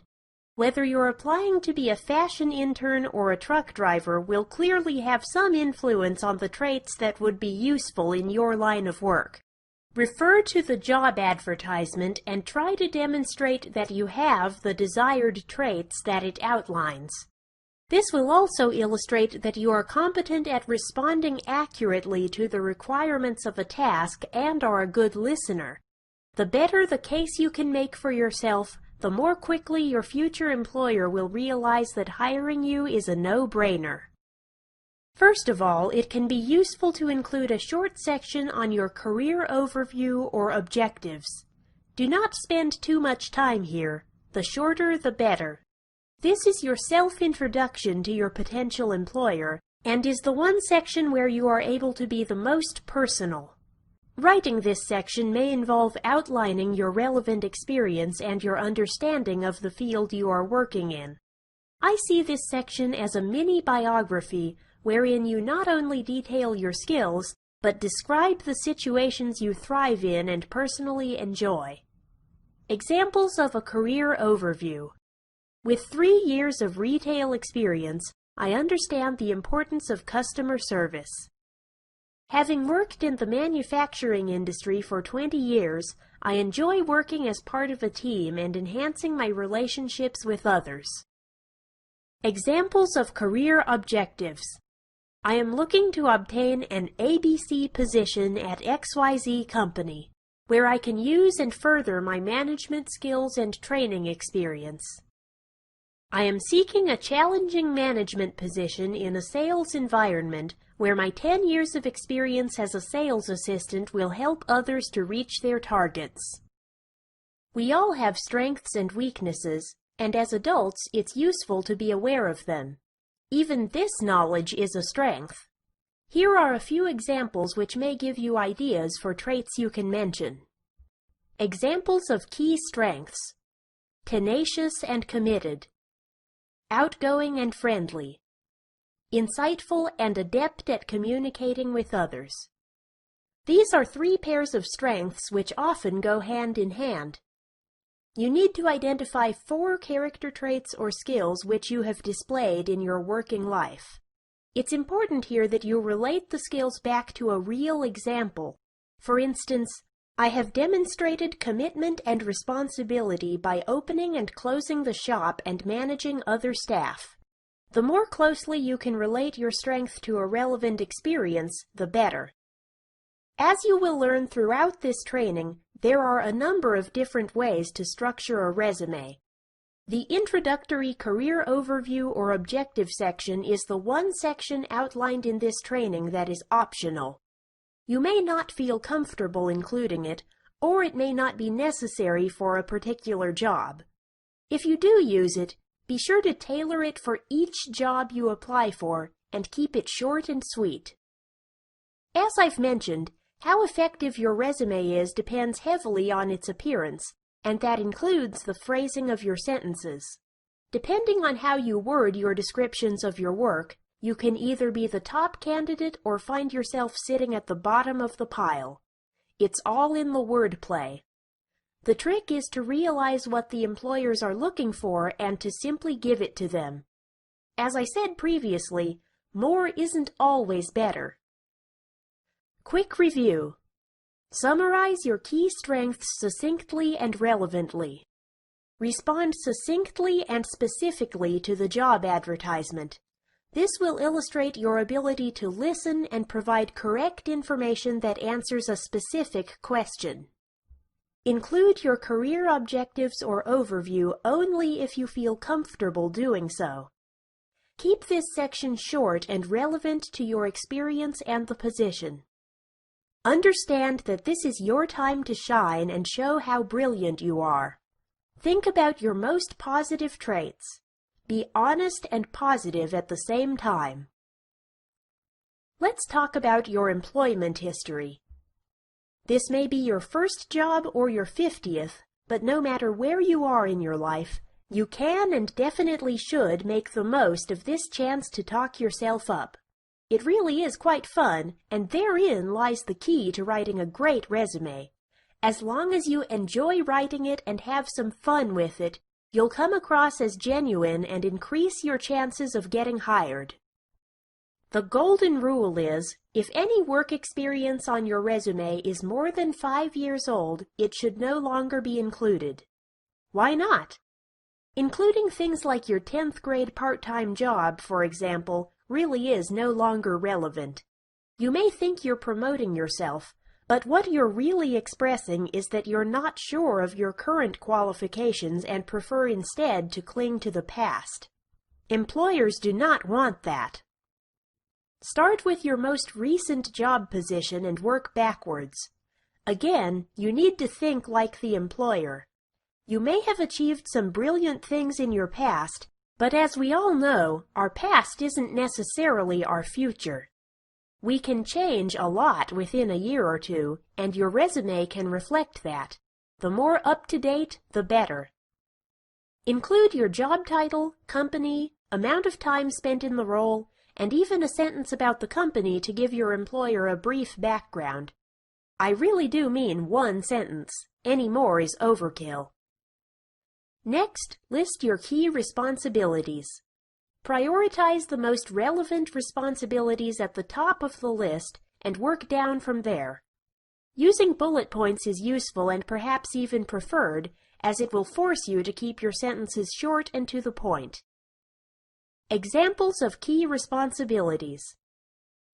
Whether you're applying to be a fashion intern or a truck driver will clearly have some influence on the traits that would be useful in your line of work. Refer to the job advertisement and try to demonstrate that you have the desired traits that it outlines. This will also illustrate that you are competent at responding accurately to the requirements of a task and are a good listener. The better the case you can make for yourself, the more quickly your future employer will realize that hiring you is a no-brainer. First of all, it can be useful to include a short section on your career overview or objectives. Do not spend too much time here. The shorter, the better. This is your self-introduction to your potential employer and is the one section where you are able to be the most personal. Writing this section may involve outlining your relevant experience and your understanding of the field you are working in. I see this section as a mini-biography wherein you not only detail your skills, but describe the situations you thrive in and personally enjoy. Examples of a career overview. With 3 years of retail experience, I understand the importance of customer service. Having worked in the manufacturing industry for 20 years, I enjoy working as part of a team and enhancing my relationships with others. Examples of career objectives. I am looking to obtain an ABC position at XYZ company, where I can use and further my management skills and training experience. I am seeking a challenging management position in a sales environment where my 10 years of experience as a sales assistant will help others to reach their targets. We all have strengths and weaknesses, and as adults, it's useful to be aware of them. Even this knowledge is a strength. Here are a few examples which may give you ideas for traits you can mention. Examples of key strengths: tenacious and committed, outgoing and friendly, insightful and adept at communicating with others. These are 3 pairs of strengths which often go hand in hand. You need to identify 4 character traits or skills which you have displayed in your working life. It's important here that you relate the skills back to a real example. For instance, I have demonstrated commitment and responsibility by opening and closing the shop and managing other staff. The more closely you can relate your strength to a relevant experience, the better. As you will learn throughout this training, there are a number of different ways to structure a resume. The introductory career overview or objective section is the one section outlined in this training that is optional. You may not feel comfortable including it, or it may not be necessary for a particular job. If you do use it, be sure to tailor it for each job you apply for and keep it short and sweet. As I've mentioned, how effective your resume is depends heavily on its appearance, and that includes the phrasing of your sentences. Depending on how you word your descriptions of your work, you can either be the top candidate or find yourself sitting at the bottom of the pile. It's all in the wordplay. The trick is to realize what the employers are looking for and to simply give it to them. As I said previously, more isn't always better. Quick review. Summarize your key strengths succinctly and relevantly. Respond succinctly and specifically to the job advertisement. This will illustrate your ability to listen and provide correct information that answers a specific question. Include your career objectives or overview only if you feel comfortable doing so. Keep this section short and relevant to your experience and the position. Understand that this is your time to shine and show how brilliant you are. Think about your most positive traits. Be honest and positive at the same time. Let's talk about your employment history. This may be your first job or your 50th, but no matter where you are in your life, you can and definitely should make the most of this chance to talk yourself up. It really is quite fun, and therein lies the key to writing a great resume. As long as you enjoy writing it and have some fun with it, you'll come across as genuine and increase your chances of getting hired. The golden rule is, if any work experience on your resume is more than 5 years old, it should no longer be included. Why not? Including things like your 10th grade part-time job, for example, really is no longer relevant. You may think you're promoting yourself, but what you're really expressing is that you're not sure of your current qualifications and prefer instead to cling to the past. Employers do not want that. Start with your most recent job position and work backwards. Again, you need to think like the employer. You may have achieved some brilliant things in your past, but as we all know, our past isn't necessarily our future. We can change a lot within a year or two, and your resume can reflect that. The more up-to-date, the better. Include your job title, company, amount of time spent in the role, and even a sentence about the company to give your employer a brief background. I really do mean one sentence. Any more is overkill. Next, list your key responsibilities. Prioritize the most relevant responsibilities at the top of the list and work down from there. Using bullet points is useful and perhaps even preferred, as it will force you to keep your sentences short and to the point. Examples of key responsibilities.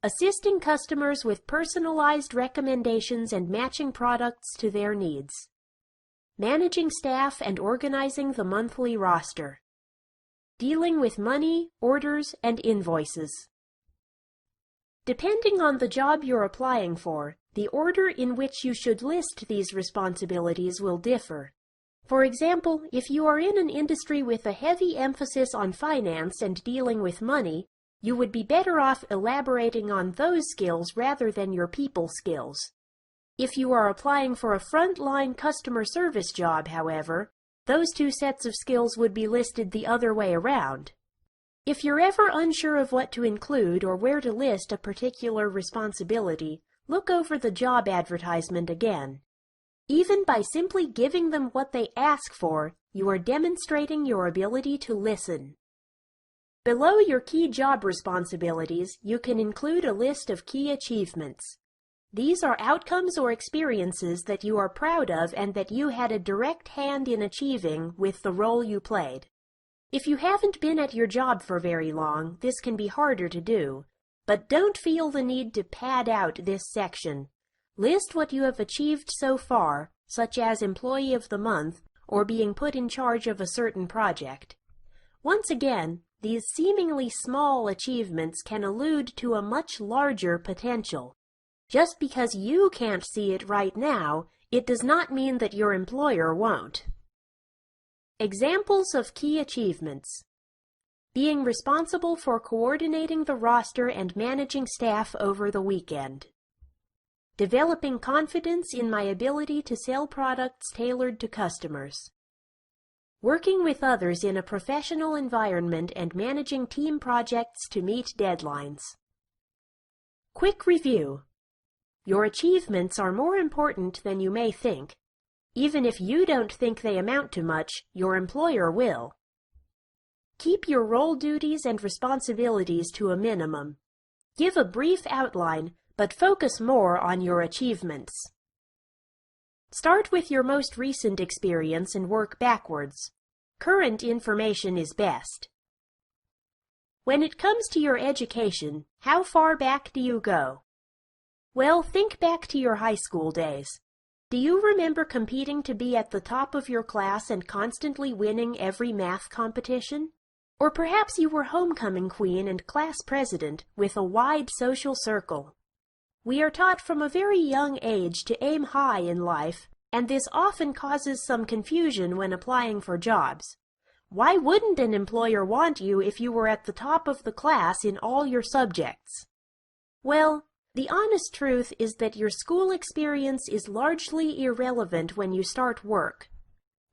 Assisting customers with personalized recommendations and matching products to their needs. Managing staff and organizing the monthly roster. Dealing with money, orders, and invoices. Depending on the job you're applying for, the order in which you should list these responsibilities will differ. For example, if you are in an industry with a heavy emphasis on finance and dealing with money, you would be better off elaborating on those skills rather than your people skills. If you are applying for a front-line customer service job, however, those two sets of skills would be listed the other way around. If you're ever unsure of what to include or where to list a particular responsibility, look over the job advertisement again. Even by simply giving them what they ask for, you are demonstrating your ability to listen. Below your key job responsibilities, you can include a list of key achievements. These are outcomes or experiences that you are proud of and that you had a direct hand in achieving with the role you played. If you haven't been at your job for very long, this can be harder to do, but don't feel the need to pad out this section. List what you have achieved so far, such as Employee of the Month or being put in charge of a certain project. Once again, these seemingly small achievements can allude to a much larger potential. Just because you can't see it right now, it does not mean that your employer won't. Examples of key achievements. Being responsible for coordinating the roster and managing staff over the weekend. Developing confidence in my ability to sell products tailored to customers. Working with others in a professional environment and managing team projects to meet deadlines. Quick review. Your achievements are more important than you may think. Even if you don't think they amount to much, your employer will. Keep your role duties and responsibilities to a minimum. Give a brief outline, but focus more on your achievements. Start with your most recent experience and work backwards. Current information is best. When it comes to your education, how far back do you go? Well, think back to your high school days. Do you remember competing to be at the top of your class and constantly winning every math competition? Or perhaps you were homecoming queen and class president with a wide social circle. We are taught from a very young age to aim high in life, and this often causes some confusion when applying for jobs. Why wouldn't an employer want you if you were at the top of the class in all your subjects? Well, the honest truth is that your school experience is largely irrelevant when you start work.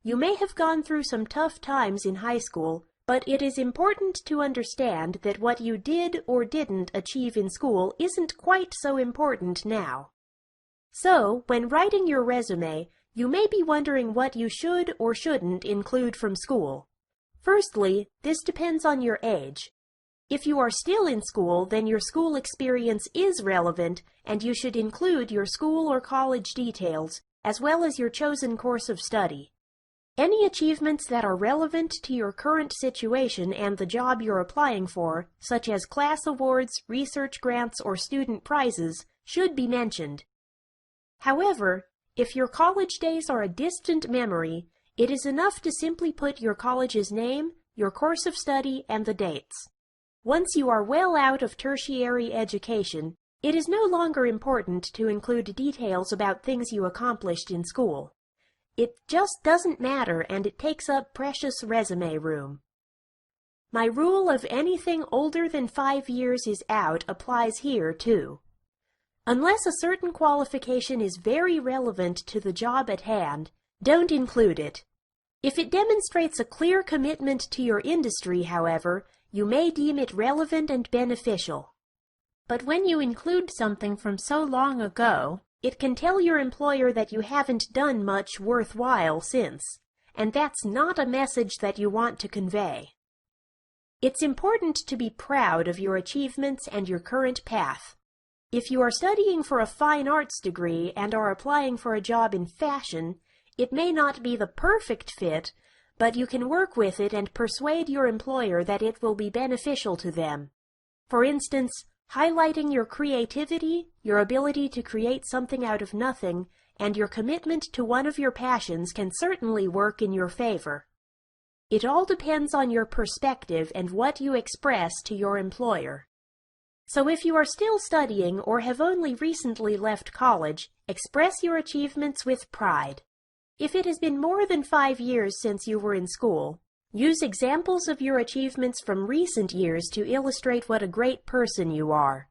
You may have gone through some tough times in high school, but it is important to understand that what you did or didn't achieve in school isn't quite so important now. So, when writing your resume, you may be wondering what you should or shouldn't include from school. Firstly, this depends on your age. If you are still in school, then your school experience is relevant, and you should include your school or college details, as well as your chosen course of study. Any achievements that are relevant to your current situation and the job you're applying for, such as class awards, research grants, or student prizes, should be mentioned. However, if your college days are a distant memory, it is enough to simply put your college's name, your course of study, and the dates. Once you are well out of tertiary education, it is no longer important to include details about things you accomplished in school. It just doesn't matter, and it takes up precious resume room. My rule of anything older than 5 years is out applies here, too. Unless a certain qualification is very relevant to the job at hand, don't include it. If it demonstrates a clear commitment to your industry, however, you may deem it relevant and beneficial. But when you include something from so long ago, it can tell your employer that you haven't done much worthwhile since, and that's not a message that you want to convey. It's important to be proud of your achievements and your current path. If you are studying for a fine arts degree and are applying for a job in fashion, it may not be the perfect fit, but you can work with it and persuade your employer that it will be beneficial to them. For instance, highlighting your creativity, your ability to create something out of nothing, and your commitment to one of your passions can certainly work in your favor. It all depends on your perspective and what you express to your employer. So if you are still studying or have only recently left college, express your achievements with pride. If it has been more than 5 years since you were in school, use examples of your achievements from recent years to illustrate what a great person you are.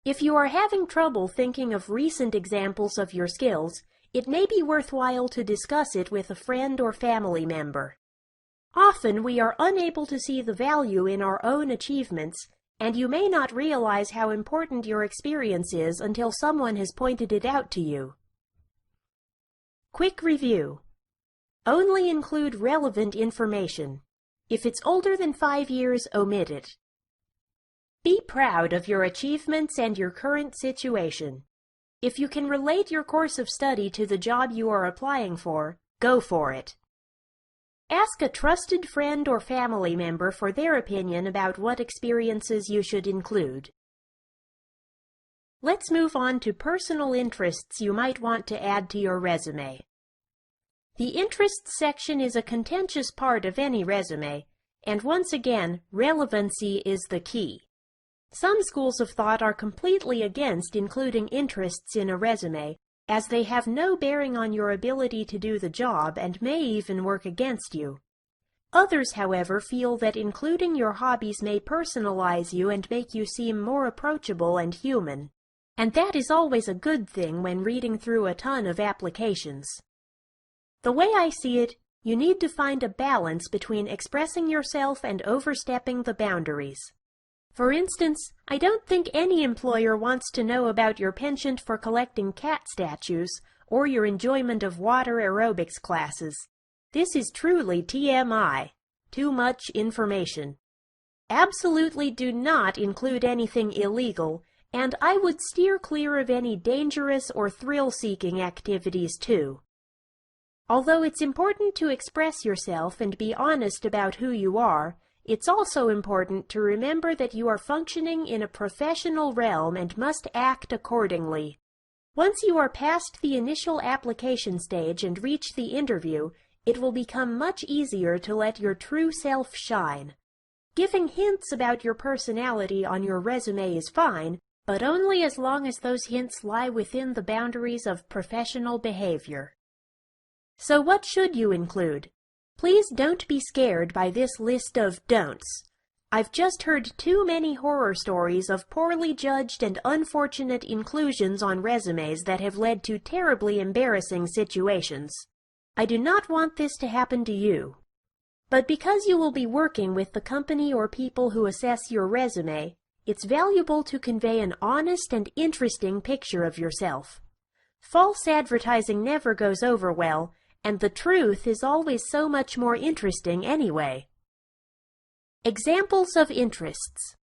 If you are having trouble thinking of recent examples of your skills, it may be worthwhile to discuss it with a friend or family member. Often we are unable to see the value in our own achievements, and you may not realize how important your experience is until someone has pointed it out to you. Quick review. Only include relevant information. If it's older than 5 years, omit it. Be proud of your achievements and your current situation. If you can relate your course of study to the job you are applying for, go for it. Ask a trusted friend or family member for their opinion about what experiences you should include. Let's move on to personal interests you might want to add to your resume. The interests section is a contentious part of any resume, and once again, relevancy is the key. Some schools of thought are completely against including interests in a resume, as they have no bearing on your ability to do the job and may even work against you. Others, however, feel that including your hobbies may personalize you and make you seem more approachable and human. And that is always a good thing when reading through a ton of applications. The way I see it, you need to find a balance between expressing yourself and overstepping the boundaries. For instance, I don't think any employer wants to know about your penchant for collecting cat statues or your enjoyment of water aerobics classes. This is truly TMI, too much information. Absolutely do not include anything illegal, and I would steer clear of any dangerous or thrill-seeking activities too. Although it's important to express yourself and be honest about who you are, it's also important to remember that you are functioning in a professional realm and must act accordingly. Once you are past the initial application stage and reach the interview, it will become much easier to let your true self shine. Giving hints about your personality on your resume is fine, but only as long as those hints lie within the boundaries of professional behavior. So what should you include? Please don't be scared by this list of don'ts. I've just heard too many horror stories of poorly judged and unfortunate inclusions on resumes that have led to terribly embarrassing situations. I do not want this to happen to you. But because you will be working with the company or people who assess your resume, it's valuable to convey an honest and interesting picture of yourself. False advertising never goes over well, and the truth is always so much more interesting anyway. Examples of interests: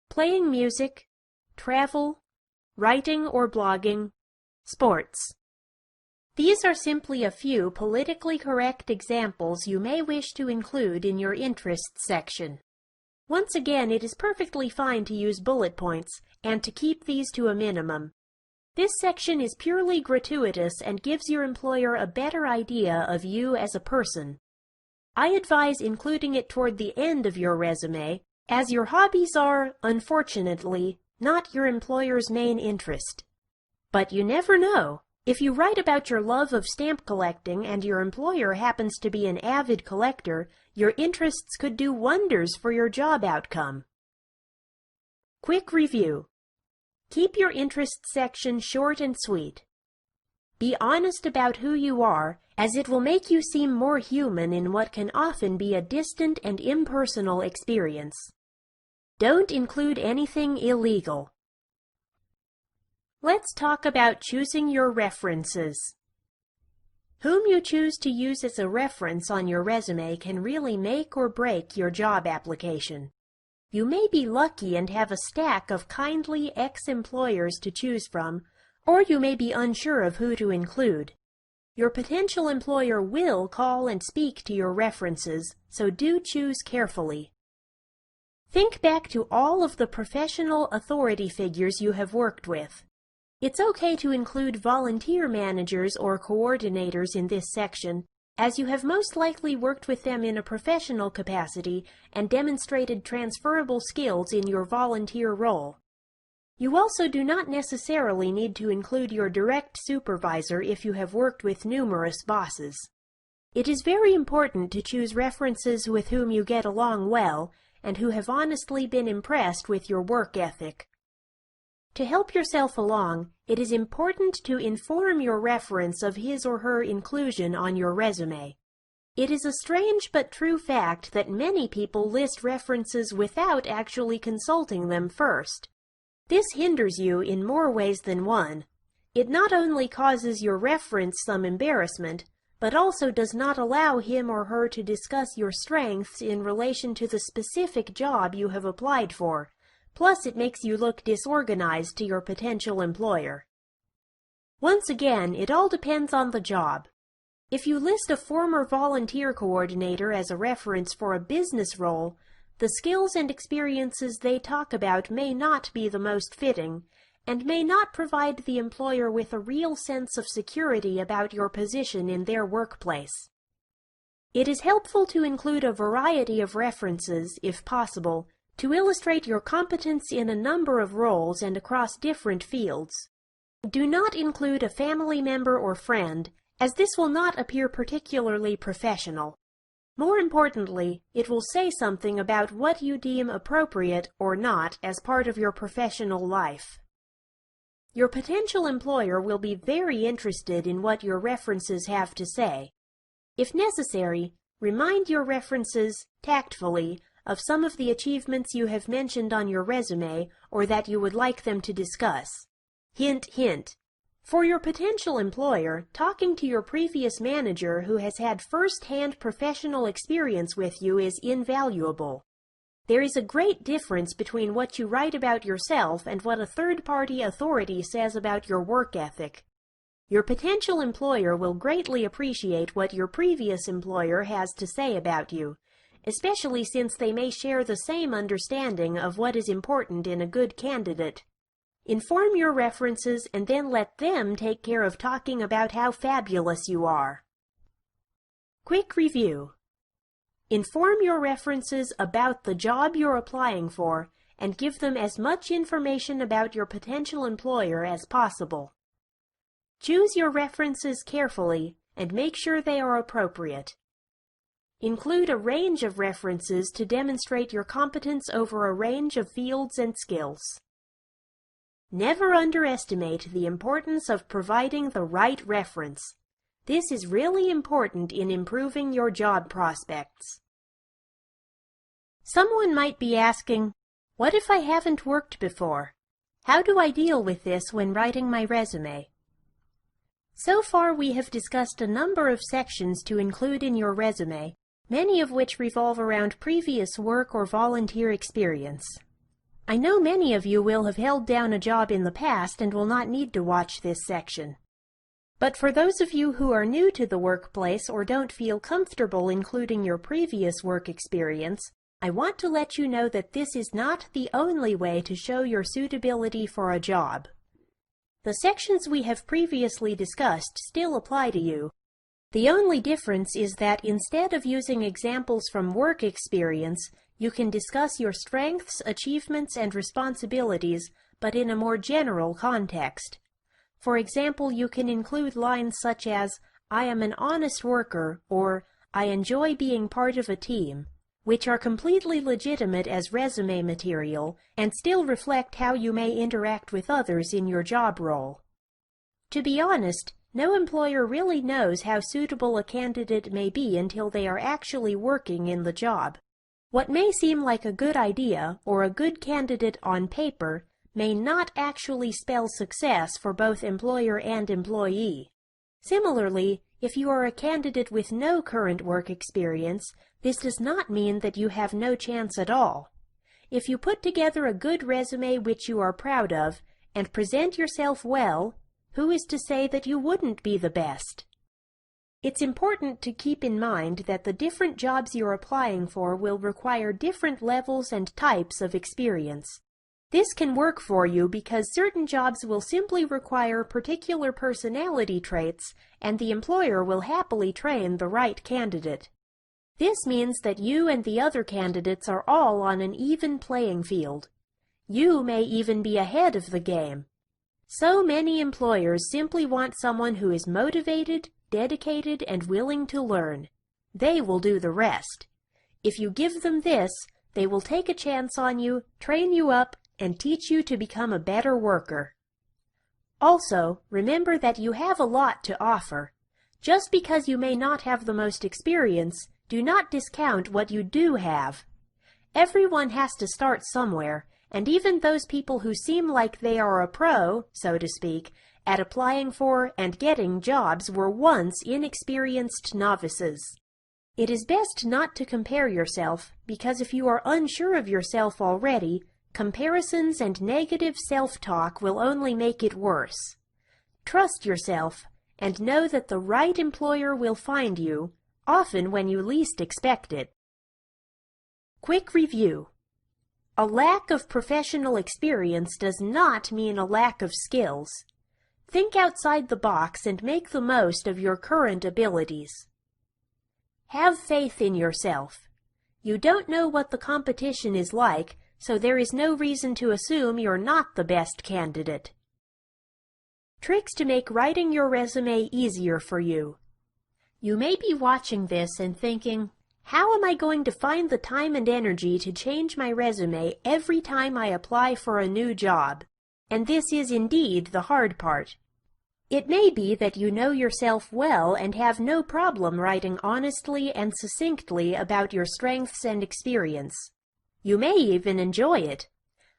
playing music, travel, writing or blogging, sports. These are simply a few politically correct examples you may wish to include in your interests section. Once again, it is perfectly fine to use bullet points and to keep these to a minimum. This section is purely gratuitous and gives your employer a better idea of you as a person. I advise including it toward the end of your resume, as your hobbies are, unfortunately, not your employer's main interest. But you never know. If you write about your love of stamp collecting and your employer happens to be an avid collector, your interests could do wonders for your job outcome. Quick review. Keep your interests section short and sweet. Be honest about who you are, as it will make you seem more human in what can often be a distant and impersonal experience. Don't include anything illegal. Let's talk about choosing your references. Whom you choose to use as a reference on your resume can really make or break your job application. You may be lucky and have a stack of kindly ex-employers to choose from, or you may be unsure of who to include. Your potential employer will call and speak to your references, so do choose carefully. Think back to all of the professional authority figures you have worked with. It's okay to include volunteer managers or coordinators in this section, as you have most likely worked with them in a professional capacity and demonstrated transferable skills in your volunteer role. You also do not necessarily need to include your direct supervisor if you have worked with numerous bosses. It is very important to choose references with whom you get along well and who have honestly been impressed with your work ethic. To help yourself along, it is important to inform your reference of his or her inclusion on your resume. It is a strange but true fact that many people list references without actually consulting them first. This hinders you in more ways than one. It not only causes your reference some embarrassment, but also does not allow him or her to discuss your strengths in relation to the specific job you have applied for. Plus, it makes you look disorganized to your potential employer. Once again, it all depends on the job. If you list a former volunteer coordinator as a reference for a business role, the skills and experiences they talk about may not be the most fitting, and may not provide the employer with a real sense of security about your position in their workplace. It is helpful to include a variety of references, if possible, to illustrate your competence in a number of roles and across different fields. Do not include a family member or friend, as this will not appear particularly professional. More importantly, it will say something about what you deem appropriate or not as part of your professional life. Your potential employer will be very interested in what your references have to say. If necessary, remind your references, tactfully, of some of the achievements you have mentioned on your resume or that you would like them to discuss. Hint, hint. For your potential employer, talking to your previous manager who has had first-hand professional experience with you is invaluable. There is a great difference between what you write about yourself and what a third-party authority says about your work ethic. Your potential employer will greatly appreciate what your previous employer has to say about you, especially since they may share the same understanding of what is important in a good candidate. Inform your references and then let them take care of talking about how fabulous you are. Quick review. Inform your references about the job you're applying for and give them as much information about your potential employer as possible. Choose your references carefully and make sure they are appropriate. Include a range of references to demonstrate your competence over a range of fields and skills. Never underestimate the importance of providing the right reference. This is really important in improving your job prospects. Someone might be asking, what if I haven't worked before? How do I deal with this when writing my resume? So far we have discussed a number of sections to include in your resume, many of which revolve around previous work or volunteer experience. I know many of you will have held down a job in the past and will not need to watch this section. But for those of you who are new to the workplace or don't feel comfortable including your previous work experience, I want to let you know that this is not the only way to show your suitability for a job. The sections we have previously discussed still apply to you. The only difference is that instead of using examples from work experience, you can discuss your strengths, achievements, and responsibilities, but in a more general context. For example, you can include lines such as, I am an honest worker, or I enjoy being part of a team, which are completely legitimate as resume material and still reflect how you may interact with others in your job role. To be honest, no employer really knows how suitable a candidate may be until they are actually working in the job. What may seem like a good idea or a good candidate on paper may not actually spell success for both employer and employee. Similarly, if you are a candidate with no current work experience, this does not mean that you have no chance at all. If you put together a good resume which you are proud of and present yourself well, who is to say that you wouldn't be the best? It's important to keep in mind that the different jobs you're applying for will require different levels and types of experience. This can work for you because certain jobs will simply require particular personality traits, and the employer will happily train the right candidate. This means that you and the other candidates are all on an even playing field. You may even be ahead of the game. So many employers simply want someone who is motivated, dedicated, and willing to learn. They will do the rest. If you give them this, they will take a chance on you, train you up, and teach you to become a better worker. Also, remember that you have a lot to offer. Just because you may not have the most experience, do not discount what you do have. Everyone has to start somewhere, and even those people who seem like they are a pro, so to speak, at applying for and getting jobs were once inexperienced novices. It is best not to compare yourself, because if you are unsure of yourself already, comparisons and negative self-talk will only make it worse. Trust yourself, and know that the right employer will find you, often when you least expect it. Quick review. A lack of professional experience does not mean a lack of skills. Think outside the box and make the most of your current abilities. Have faith in yourself. You don't know what the competition is like, so there is no reason to assume you're not the best candidate. Tricks to make writing your resume easier for you. You may be watching this and thinking, how am I going to find the time and energy to change my resume every time I apply for a new job? And this is indeed the hard part. It may be that you know yourself well and have no problem writing honestly and succinctly about your strengths and experience. You may even enjoy it.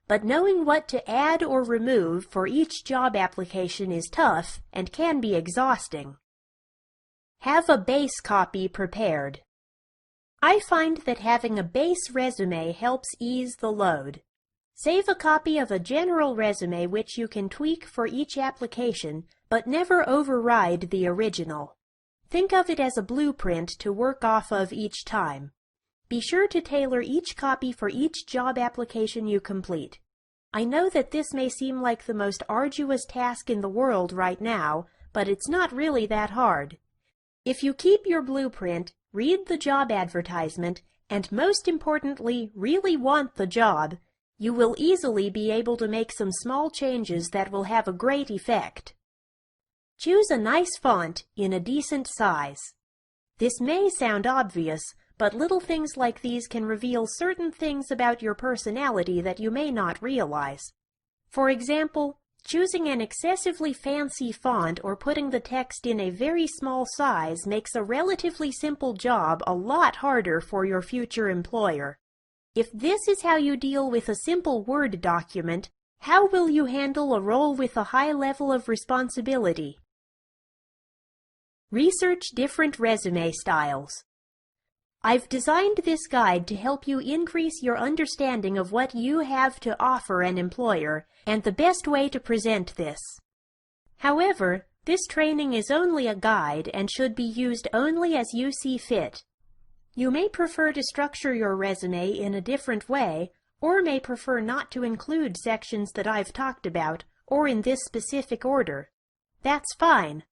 But knowing what to add or remove for each job application is tough and can be exhausting. Have a base copy prepared. I find that having a base resume helps ease the load. Save a copy of a general resume which you can tweak for each application, but never override the original. Think of it as a blueprint to work off of each time. Be sure to tailor each copy for each job application you complete. I know that this may seem like the most arduous task in the world right now, but it's not really that hard. If you keep your blueprint, read the job advertisement, and most importantly, really want the job, you will easily be able to make some small changes that will have a great effect. Choose a nice font in a decent size. This may sound obvious, but little things like these can reveal certain things about your personality that you may not realize. For example, choosing an excessively fancy font or putting the text in a very small size makes a relatively simple job a lot harder for your future employer. If this is how you deal with a simple Word document, how will you handle a role with a high level of responsibility? Research different resume styles. I've designed this guide to help you increase your understanding of what you have to offer an employer and the best way to present this. However, this training is only a guide and should be used only as you see fit. You may prefer to structure your resume in a different way, or may prefer not to include sections that I've talked about, or in this specific order. That's fine.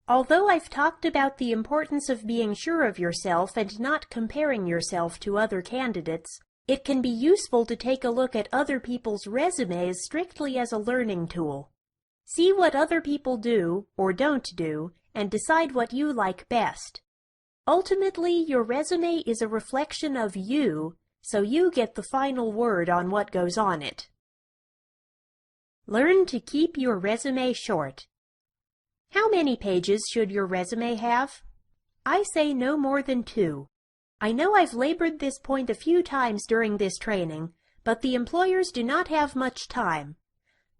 Although I've talked about the importance of being sure of yourself and not comparing yourself to other candidates, it can be useful to take a look at other people's resumes strictly as a learning tool. See what other people do, or don't do, and decide what you like best. Ultimately, your resume is a reflection of you, so you get the final word on what goes on it. Learn to keep your resume short. How many pages should your resume have? I say no more than 2. I know I've labored this point a few times during this training, but the employers do not have much time.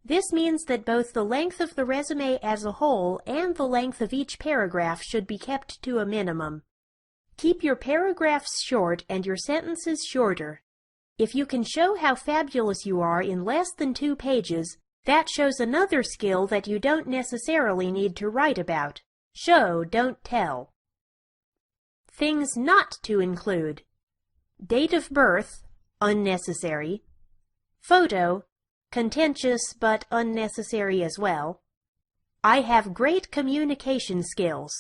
This means that both the length of the resume as a whole and the length of each paragraph should be kept to a minimum. Keep your paragraphs short and your sentences shorter. If you can show how fabulous you are in less than 2 pages, that shows another skill that you don't necessarily need to write about. Show, don't tell. Things not to include. Date of birth, unnecessary. Photo, contentious but unnecessary as well. I have great communication skills.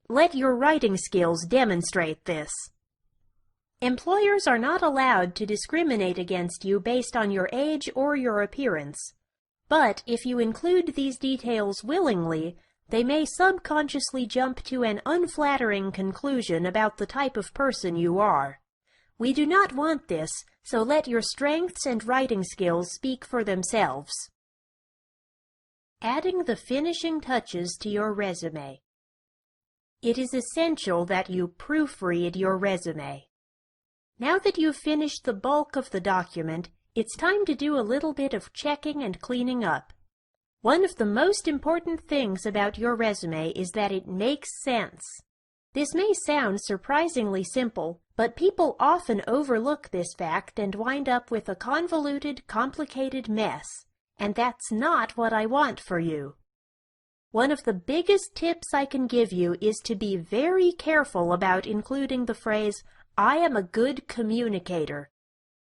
Let your writing skills demonstrate this. Employers are not allowed to discriminate against you based on your age or your appearance. But if you include these details willingly, they may subconsciously jump to an unflattering conclusion about the type of person you are. We do not want this, so let your strengths and writing skills speak for themselves. Adding the finishing touches to your resume. It is essential that you proofread your resume. Now that you've finished the bulk of the document, it's time to do a little bit of checking and cleaning up. One of the most important things about your resume is that it makes sense. This may sound surprisingly simple, but people often overlook this fact and wind up with a convoluted, complicated mess, and that's not what I want for you. One of the biggest tips I can give you is to be very careful about including the phrase, "I am a good communicator."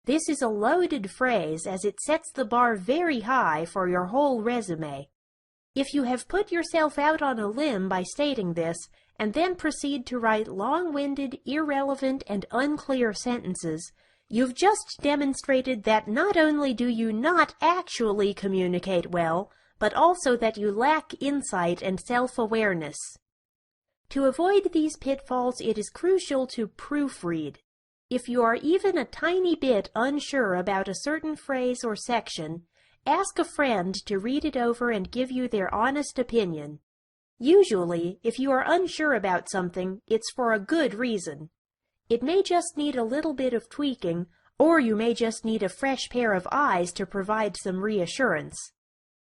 This is a loaded phrase as it sets the bar very high for your whole resume. If you have put yourself out on a limb by stating this, and then proceed to write long-winded, irrelevant, and unclear sentences, you've just demonstrated that not only do you not actually communicate well, but also that you lack insight and self-awareness. To avoid these pitfalls, it is crucial to proofread. If you are even a tiny bit unsure about a certain phrase or section, ask a friend to read it over and give you their honest opinion. Usually, if you are unsure about something, it's for a good reason. It may just need a little bit of tweaking, or you may just need a fresh pair of eyes to provide some reassurance.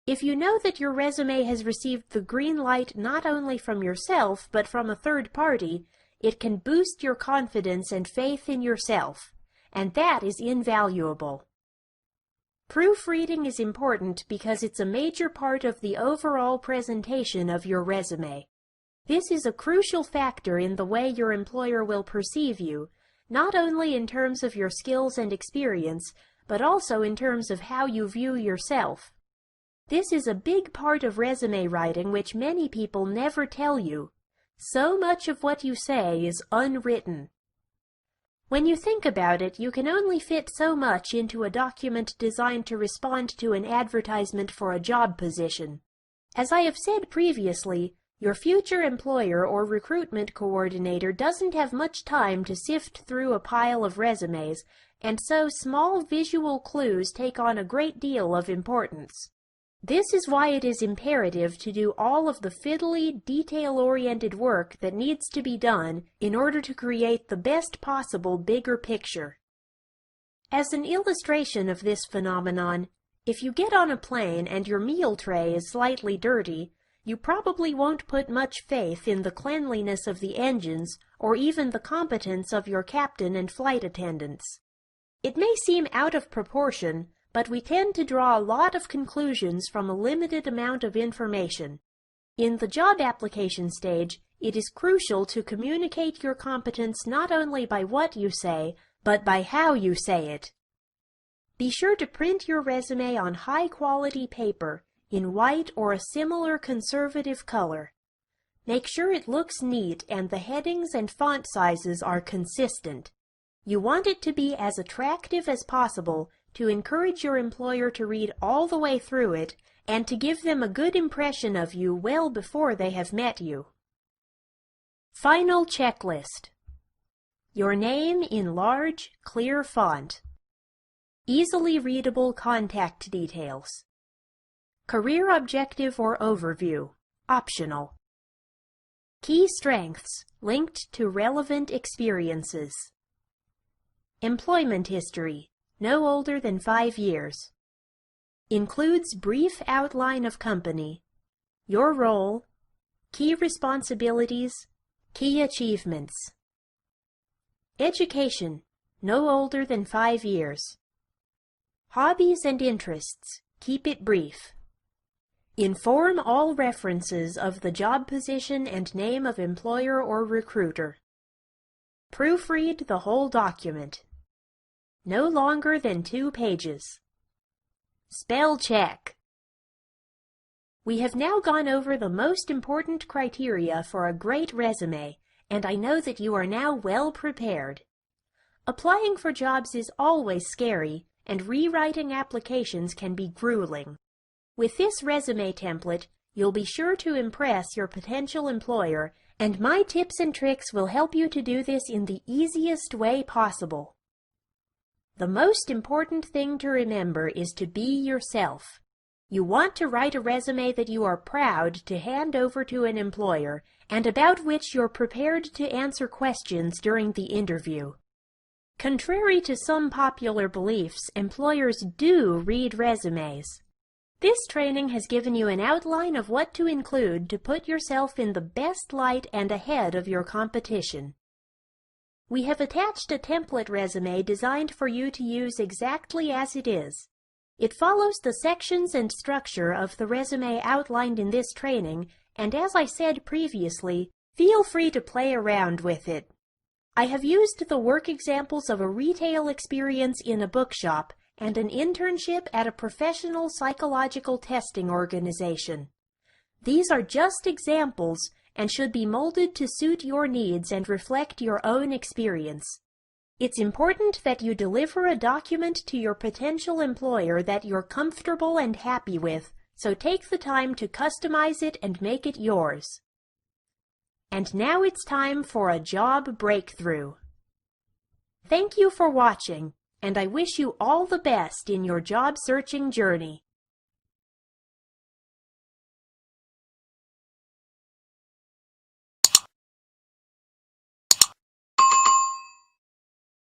If you know that your resume has received the green light not only from yourself, but from a third party, it can boost your confidence and faith in yourself, and that is invaluable. Proofreading is important because it's a major part of the overall presentation of your resume. This is a crucial factor in the way your employer will perceive you, not only in terms of your skills and experience, but also in terms of how you view yourself. This is a big part of resume writing which many people never tell you. So much of what you say is unwritten. When you think about it, you can only fit so much into a document designed to respond to an advertisement for a job position. As I have said previously, Your future employer or recruitment coordinator doesn't have much time to sift through a pile of resumes, and so small visual clues take on a great deal of importance. This is why it is imperative to do all of the fiddly, detail-oriented work that needs to be done in order to create the best possible bigger picture. As an illustration of this phenomenon, if you get on a plane and your meal tray is slightly dirty, you probably won't put much faith in the cleanliness of the engines or even the competence of your captain and flight attendants. It may seem out of proportion, but we tend to draw a lot of conclusions from a limited amount of information. In the job application stage, it is crucial to communicate your competence not only by what you say, but by how you say it. Be sure to print your resume on high-quality paper, in white or a similar conservative color. Make sure it looks neat and the headings and font sizes are consistent. You want it to be as attractive as possible to encourage your employer to read all the way through it and to give them a good impression of you well before they have met you. Final checklist. Your name in large, clear font. Easily readable contact details. Career objective or overview, optional. Key strengths linked to relevant experiences. Employment history, no older than 5 years. Includes brief outline of company, your role, key responsibilities, key achievements. Education, no older than 5 years. Hobbies and interests, keep it brief. Inform all references of the job position and name of employer or recruiter. Proofread the whole document. No longer than 2 pages. Spell check. We have now gone over the most important criteria for a great resume, and I know that you are now well prepared. Applying for jobs is always scary, and rewriting applications can be grueling. With this resume template, you'll be sure to impress your potential employer, and my tips and tricks will help you to do this in the easiest way possible. The most important thing to remember is to be yourself. You want to write a resume that you are proud to hand over to an employer and about which you're prepared to answer questions during the interview. Contrary to some popular beliefs, employers do read resumes. This training has given you an outline of what to include to put yourself in the best light and ahead of your competition. We have attached a template resume designed for you to use exactly as it is. It follows the sections and structure of the resume outlined in this training, and as I said previously, feel free to play around with it. I have used the work examples of a retail experience in a bookshop and an internship at a professional psychological testing organization. These are just examples and should be molded to suit your needs and reflect your own experience. It's important that you deliver a document to your potential employer that you're comfortable and happy with, so take the time to customize it and make it yours. And now it's time for a job breakthrough. Thank you for watching, and I wish you all the best in your job searching journey.